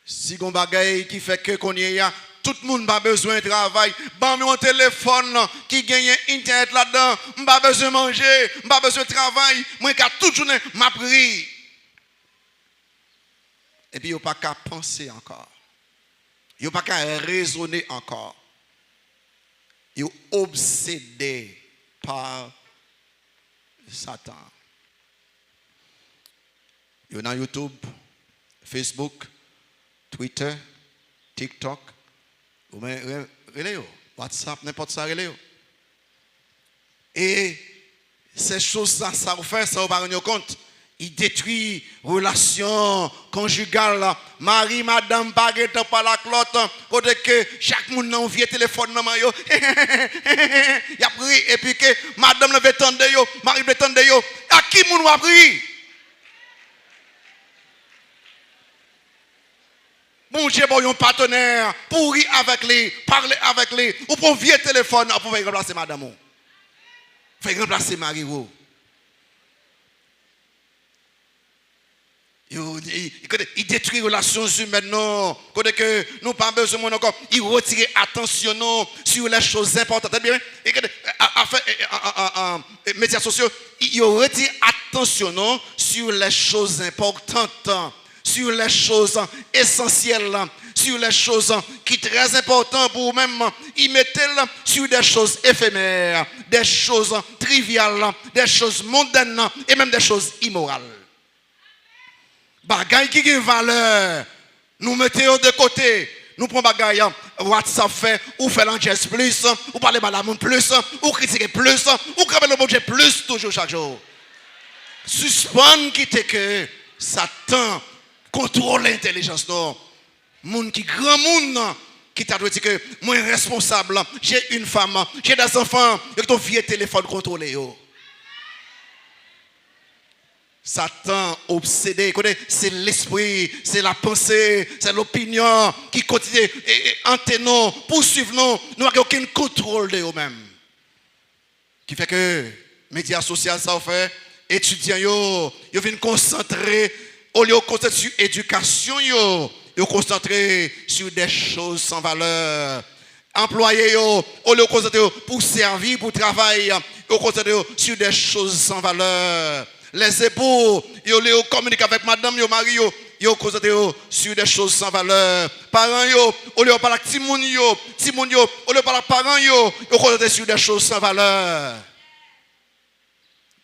Si on bagage qui fait que qu'on y a, tout le monde n'a pas besoin de travail. Ban mon téléphone qui gagne internet là-dedans, pas besoin de manger, pas besoin de travail. Moi qui toute journée m'a pris. Et puis il n'y a pas qu'à penser encore. Il n'y a pas qu'à raisonner encore. Il est obsédé par Satan. Il y a dans YouTube, Facebook, Twitter, TikTok, WhatsApp, n'importe ça, et ces choses-là, ça vous fait, ça vous pas rendre compte. Il détruit relations conjugales. Marie, madame, baguette par la clotte. Côté que chaque monde a un vieux téléphone dans main. Il a pris et puis que madame le veut tendre yo, Marie veut tendre yo. À qui moun a pris? Bon Dieu, bon, un partenaire, pour rire avec lui, parler avec lui, ou pour un vieux téléphone, pour faire remplacer madame. Faire remplacer Marie. Il détruit les relations humaines. Quand que nous pas besoin de encore, il retire attention sur les choses importantes. Bien, les médias sociaux, il retire attention sur les choses importantes, sur les choses essentielles, sur les choses qui sont très importantes pour vous-même. Il mettait sur des choses éphémères, des choses triviales, des choses mondaines et même des choses immorales. Bagay qui a une valeur, nous mettons de côté. Nous prenons bagay, WhatsApp fait, ou fait l'angest plus, ou parler mal à monde plus, ou critiquer plus, ou cramer le budget plus, toujours chaque jour. Suspendre qui était que Satan contrôle l'intelligence. Monde qui grand monde qui t'a dit que moi responsable, j'ai une femme, j'ai des enfants, et que ton vieux téléphone contrôlé. Satan obsédé, c'est l'esprit, c'est la pensée, c'est l'opinion qui continue entendre, poursuivre nous n'avons aucun contrôle de nous-mêmes. Qui fait que les médias sociaux, ça fait, étudiants, ils viennent concentrer, au lieu de concentrer sur l'éducation, ils concentrer sur des choses sans valeur. Employés, au lieu de concentrer pour servir, pour travailler, ils concentrer sur des choses sans valeur. Les époux, ils communiquent avec madame, ils mari, ils concentrent sur des choses sans valeur. Parents, au lieu de parler avec Timoun, au lieu de parler avec parents, ils concentrent sur des choses sans valeur.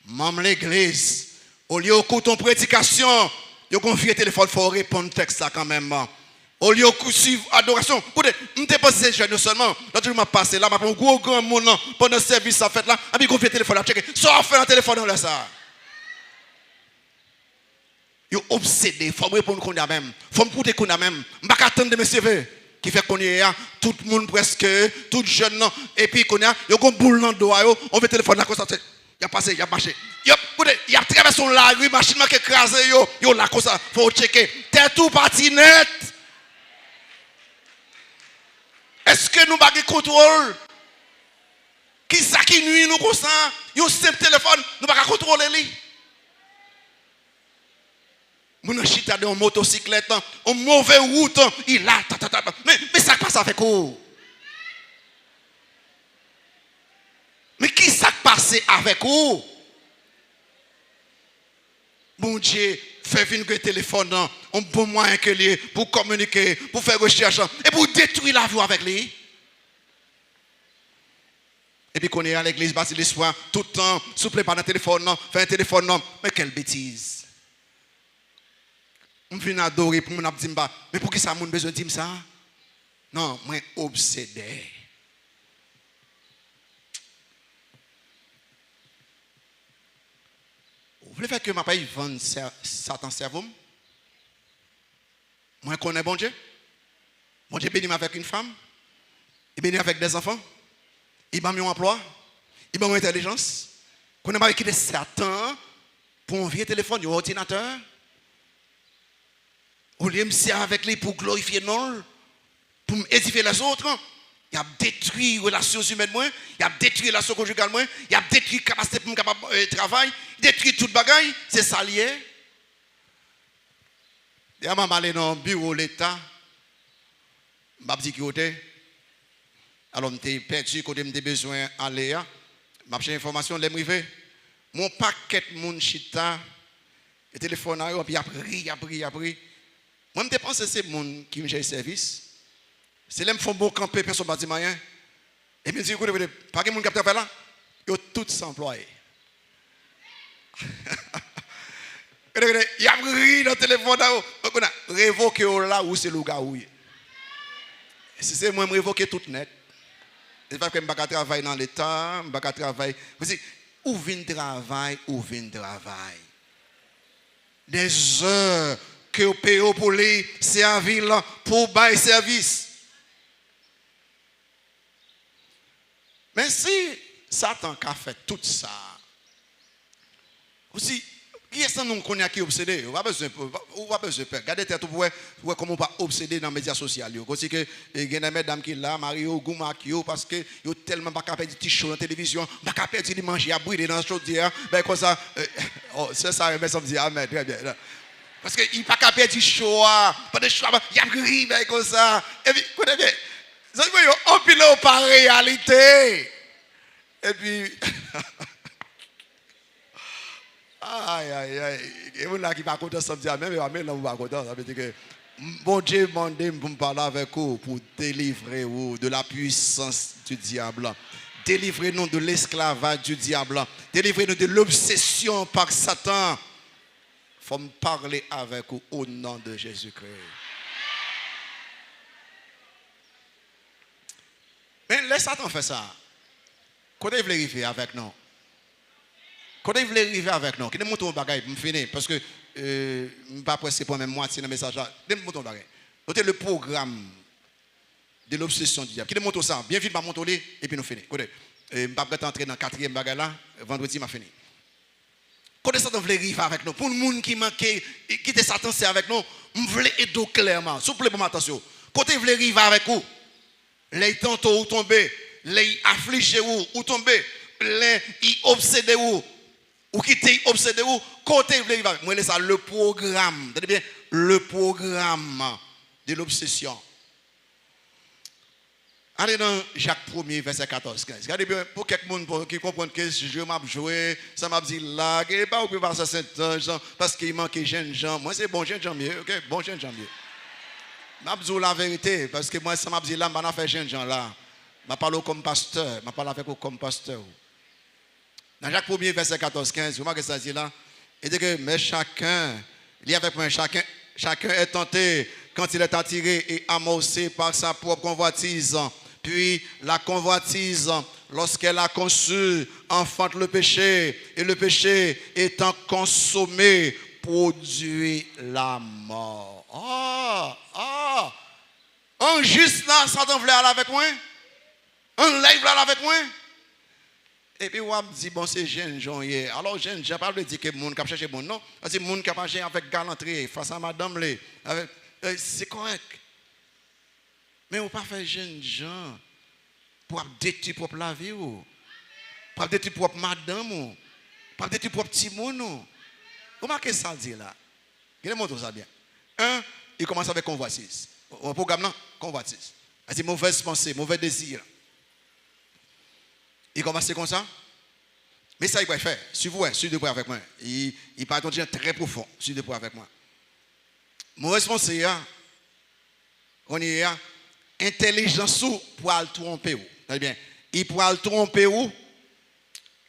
Même l'église, au lieu d'écouter une prédication, ils confient le téléphone, il faut répondre au texte là quand même. Au lieu de suivre l'adoration, écoutez, je ne sais pas si c'est jeune seulement. Là, je vais passer là, je vais un gros grand monde pendant le service, en fait là, et puis confie le téléphone là, checker. Ça fait un téléphone dans ça. Yo obsédé, faut me répondre qu'on a même, faut me coûter qu'on a même. M'pas attendre de me CV qui fait qu'on est tout le monde presque, tout jeune et puis qu'on a yo gon boule dans doigt yo, on veut téléphone là comme ça, il a passé, il a marché. Yo, écoutez, il a traversé la rue, machine qui écrasé yo là comme ça, faut checker. T'es tout parti net. Est-ce que nous pas de contrôle? Qui ça qui nuit nous comme ça? Yo simple téléphone, nous pas contrôler lui. Mon chita de motocyclette, en mauvaise route, il a mais ça passe avec vous. Mais qui ça passe avec vous? Mon Dieu, fait venir le téléphone, un bon moyen que lui pour communiquer, pour faire recherche et pour détruire la vie avec lui. Et puis qu'on est à l'église, bâti le soir, tout le temps, souple pas dans le téléphone, fait un téléphone, mais quelle bêtise. Je viens adorer pour mon abdimba. Mais pour qui ça mon besoin de dire ça? Non, moi obsédé. Vous voulez faire que ma paye vende Satan cerveau? Moi je connais bon Dieu. Bon Dieu bénit avec une femme. Il bénit avec des enfants. Il m'a mis un emploi. Il m'a mis une intelligence. Qu'on n'a pas écrit Satan pour un vieux téléphone, un ordinateur. Au lieu de me servir avec lui pour glorifier non, pour édifier les autres, il a détruit les relations humaines, il a détruit les relations conjugales, il a détruit la capacité pour me travailler, il a détruit tout le bagaille, c'est ça lié. Il a allé dans le bureau de l'État, je me dit qu'il était. Alors, je perdu quand j'ai besoin d'aller. Je cherché l'information, je l'ai mon paquet de monde chita, le téléphone, puis il a pris. Moi, je pense que c'est les gens qui me gèrent le service. C'est les gens qui font bon camper, personne ne dit rien. Et puis, je dis, pas de gens qui travaillent là, ils sont tous employés. Il y a pris dans le téléphone, on a révoqué là où c'est le gars. Si c'est moi, je révoqué tout net. C'est pas que je ne vais pas travailler dans l'État, je ne vais pas travailler. Où vient le travail? Des heures que vous payez pour les servir, pour bailler service. Mais si Satan a fait tout ça, aussi, Qui est-ce que nous connaissons qui est obsédé? On va besoin de peur. Regardez tête pour voir comment on pas obsédé dans les médias sociaux. Comme si que il y a des mesdames qui là, Mario, Gouma, parce que yo tellement pas capable de petit show dans la télévision, pas capable de manger à brûler dans la chaudière, ben comme ça c'est ça mais ça me dit amen très bien. Parce que il pas capable de show, pas de show, il y a ri ben comme ça. Et puis écoutez bien. Ça veut dire on pile par réalité. Et puis aïe, aïe, aïe. Et vous là qui pas content, ça me dit, même là, vous pas content. Ça veut dire que, bon Dieu m'a demandé pour me parler avec vous, pour délivrer vous de la puissance du diable. Délivrez-nous de l'esclavage du diable. Délivrez-nous de l'obsession par Satan. Il faut me parler avec vous au nom de Jésus-Christ. Mais laisse Satan faire ça. Quand il veut arriver avec nous? Quand il voulait arriver avec nous, qu'il monte un bagage, je finis, parce que je ne suis pas pressé pour même moitié dans le message là. Il monte un bagage. Notez le programme de l'obsession du diable. Qu'il monte ça, bien vite, je monte et puis nous finissons. Je ne vais pas entrer dans le quatrième bagage là, vendredi, je fini. Quand Satan voulait arriver avec nous, pour le monde qui manquait, qui était Satan, c'est avec nous, je voulais aider clairement. S'il vous plaît, pour attention. Quand il voulait arriver avec vous, les tantôt ou tomber, les affligés ou tomber, les obsédés ou qui t'es obsédé ou côté vous va moi ça le programme bien le programme de l'obsession. Allez dans Jacques 1er verset 14-15. Regardez bien pour quelqu'un qui comprend que je m'a joué ça m'a dit là et pas ou pas ça Saint-Ange parce qu'il manque jeunes gens. Moi c'est bon jeunes gens mieux. OK, bon jeunes gens mieux. M'a dit la vérité parce que moi ça m'a dit là m'a fait jeunes gens là. M'a parlé comme pasteur, m'a parlé avec vous comme pasteur. Dans Jacques 1er, verset 14-15, vous voyez ça dit là. Il dit que, mais chacun, il y avec moi, chacun est tenté quand il est attiré et amossé par sa propre convoitise. Puis la convoitise, lorsqu'elle a conçu, enfante le péché. Et le péché étant consommé, produit la mort. En juste là, Satan voulait aller avec moi? En live là avec moi? Et puis, on dit, bon, c'est jeune gens hier. Alors, jeune, je ne pas dire que les gens qui cherchent bon, non. C'est les gens qui cherchent avec galanterie, face à madame. C'est correct. Mais on ne peut pas faire jeune gens pour détruire propre la vie, pour détruire propre madame, pour détruire propre petit monde. Vous marquez ça dit là. Il montre ça bien. Un, il commence avec convoitise. Au programme là, convoitise. C'est mauvaise pensée, mauvais désir. Il commence comme ça. Mais ça, il va faire. Suivez-vous, suivez-vous avec moi. Il parle de gens très profond. Suivez-vous avec moi. Mon responsable, on y a intelligence pour le tromper. Bien, il pourra le tromper où?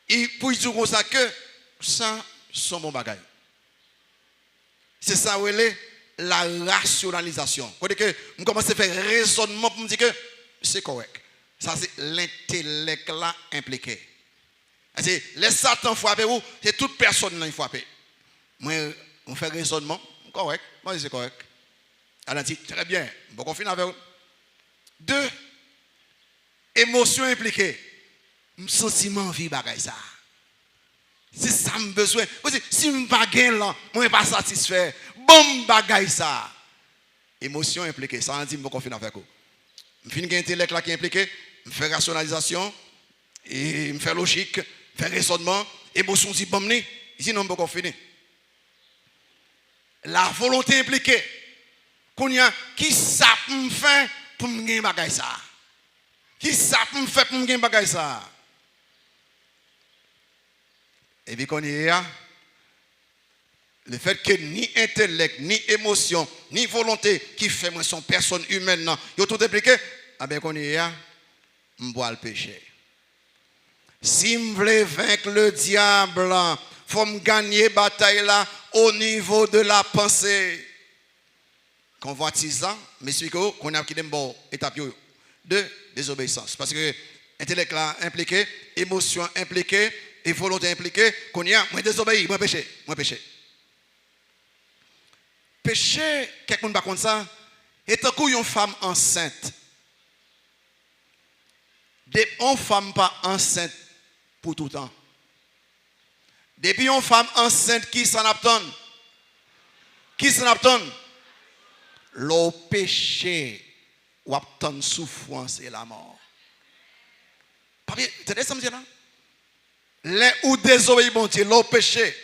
Il peut dire comme ça que ça, c'est mon bagage. C'est ça où est la rationalisation. Quand on commence à faire raisonnement pour me dire que c'est correct. Ça, c'est l'intellect là impliqué. C'est les Satan frappent ou c'est toute personne là qui frappe. Moi, on fait raisonnement, correct. Moi, c'est correct. Alors, dit très bien. Bon, on finit avec vous. 2. Émotion impliquée. Sentiment vie bagaille ça. C'est ça me besoin. Si je ne pas gain là, moi pas satisfait. Bon bagaille ça. Émotion impliquée. Ça on dit bon, on finit avec vous. Je finis intellect là qui est impliqué. Je fais rationalisation, et je fais logique, je fais raisonnement, émotion dit bon, ici non, on finit. La volonté impliquée, qui ça me fait pour me gagner bagay ça? Qui ça me fait pour me gagner bagay ça? Et puis qu'on y a, le fait que ni intellect, ni émotion, ni volonté qui fait moi son personne humaine, il y a tout impliqué, ah bien qu'on y a, je bois le péché. Si je veux vaincre le diable, il faut me gagner la bataille là au niveau de la pensée. Convoitisant, mais celui qu'on a qui est bon, étape 2, désobéissance. Parce que intellect là impliqué, émotion impliquée, et volonté impliquée, qu'on y a, moi désobéir, moi péché. Péché, quelqu'un ne va pas contre ça, et tant qu'une femme enceinte. Une femme pas enceinte pour tout le temps. Depuis une femme enceinte qui s'en attend. Qui s'en attend? Le péché ou attend souffrance et la mort. Papier, tu sais ça me dit là? L'un ou désobéit bon Dieu, le péché.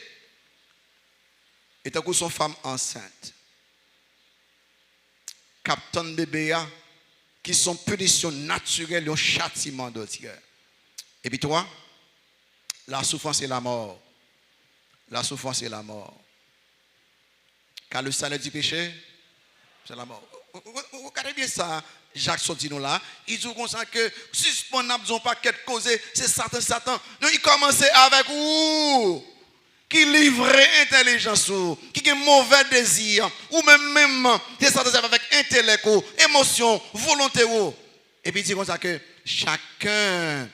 Et tant que son femme enceinte. Captain bébé qui sont punitions naturelles, un châtiment de Dieu. Et puis toi, la souffrance et la mort. La souffrance et la mort. Car le salaire du péché, c'est la mort. Regardez bien ça, Jacques Sotino là. Il dit comme ça que suspend n'a pas qu'être causé, c'est Satan, Satan. Non, il commençait avec où? Qui livrait intelligence, qui a mauvais désir, ou même, c'est Satan avec intellect, émotion, volonté. Et puis il dit comme ça que chacun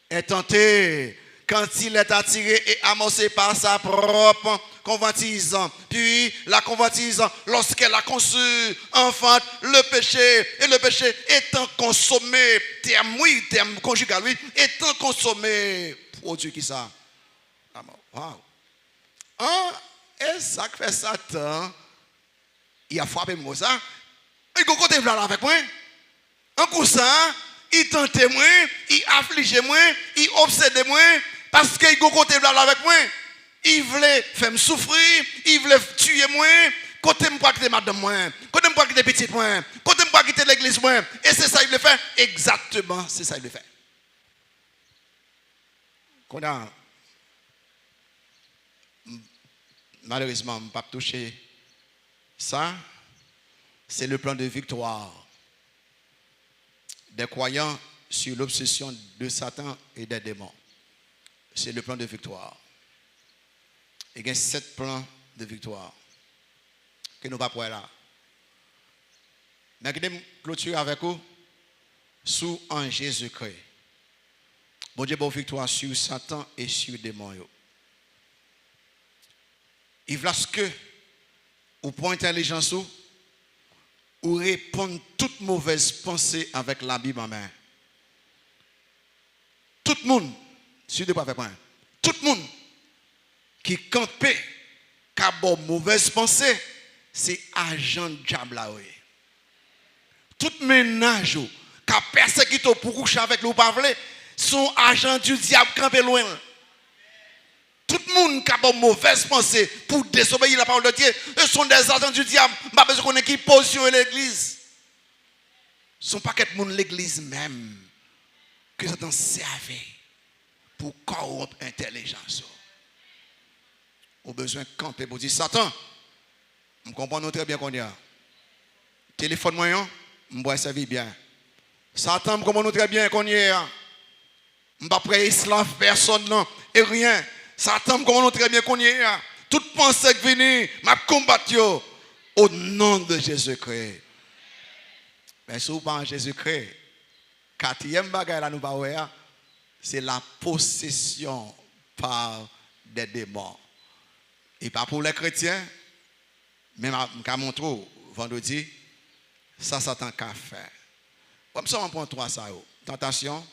est tenté quand il est attiré et amorcé par sa propre convoitise. Puis la convoitise, lorsqu'elle a conçu, enfante le péché. Et le péché étant consommé, terme conjugal, oui, étant consommé, produit qui ça? La mort. Wow. Et ça fait Satan, il a frappé moi ça. Il a côté là avec moi. En coup ça, il tentait moi, il affligeait moi, il obsédait moi. Parce qu'il a côté là avec moi. Il voulait faire me souffrir, il voulait tuer moi. Côté me pas quitter madame moi, côté me pas quitter petite moi, côté me pas quitter l'église moi. Et c'est ça qu'il veut faire. Exactement, c'est ça qu'il veut faire. Qu'on a malheureusement, je ne pas toucher ça. C'est le plan de victoire des croyants sur l'obsession de Satan et des démons. C'est le plan de victoire. Il y a 7 plans de victoire que nous ne pouvons pas là. Mais je vais clôturer avec vous sous en Jésus-Christ. Bon Dieu, bonne victoire sur Satan et sur les démons. Il veut que, ou pour intelligence, ou répondre toute mauvaise pensée avec la Bible en main. Tout le monde, si vous ne avec moi, tout le monde qui campait, qui a une mauvaise pensée, c'est agent de diable là. Tout ménage qui a persécuté pour coucher avec le pas sont agents du diable campé loin. Tout le monde qui a une mauvaise pensée pour désobéir la parole de Dieu, ce sont des agents du diable. Je n'ai pas besoin de qui positionne l'église. Ce ne sont pas que l'église même que Satan servait pour corrompre l'intelligence. On a besoin de camper pour dire Satan, je comprends très bien qu'on y a. Téléphone moyen, je vais servir bien. Satan, je comprends très bien qu'on y a. Je ne vais pas prêter esclave personne non, et rien. Satan, je comprends très bien qu'on y a. Toute pensée qui vient, je combattre au nom de Jésus-Christ. Mais si vous parlez de Jésus-Christ, quatrième bagaille là nous parlons, c'est la possession par des démons. Et pas pour les chrétiens, mais je montre vendredi, ça Satan qu'a fait. Comme ça, on prend 3 ça. Tentation,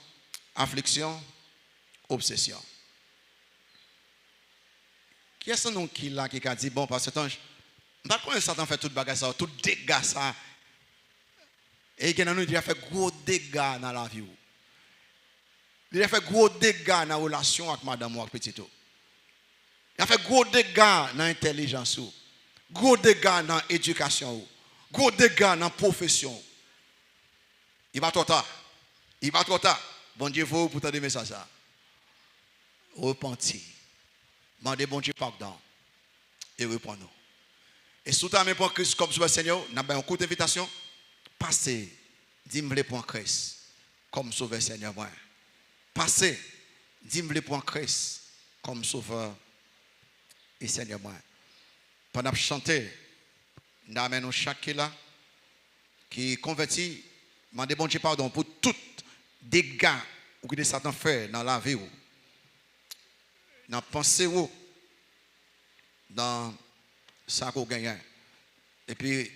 affliction, obsession. Qui est-ce qui a dit, bon, parce que je ne sais pas comment Satan fait tout bagage ça, tout dégâts ça. Et il a fait gros dégâts dans la vie. Il a fait gros dégâts dans la relation avec madame ou avec petit. Il a fait gros dégâts dans l'intelligence. Gros dégâts dans l'éducation. Gros dégâts dans la profession. Il va trop tard. Il va trop tard. Bon Dieu, vous pour t'aider message ça. Repentir. Demandez bon Dieu pardon. Et reprenons. Et sous ta main pour Christ comme Sauveur Seigneur, nous avons un coup d'invitation. Passez, dis-moi pour Christ comme Sauveur Seigneur. Passez, dis-moi pour Christ comme Sauveur et Seigneur. Pendant que chanter, nous avons chacun là qui convertit. Demandez bon Dieu pardon pour tout dégâts que Satan fait dans la vie. Dans la pensée, dans ça qu'on gagne. Et puis,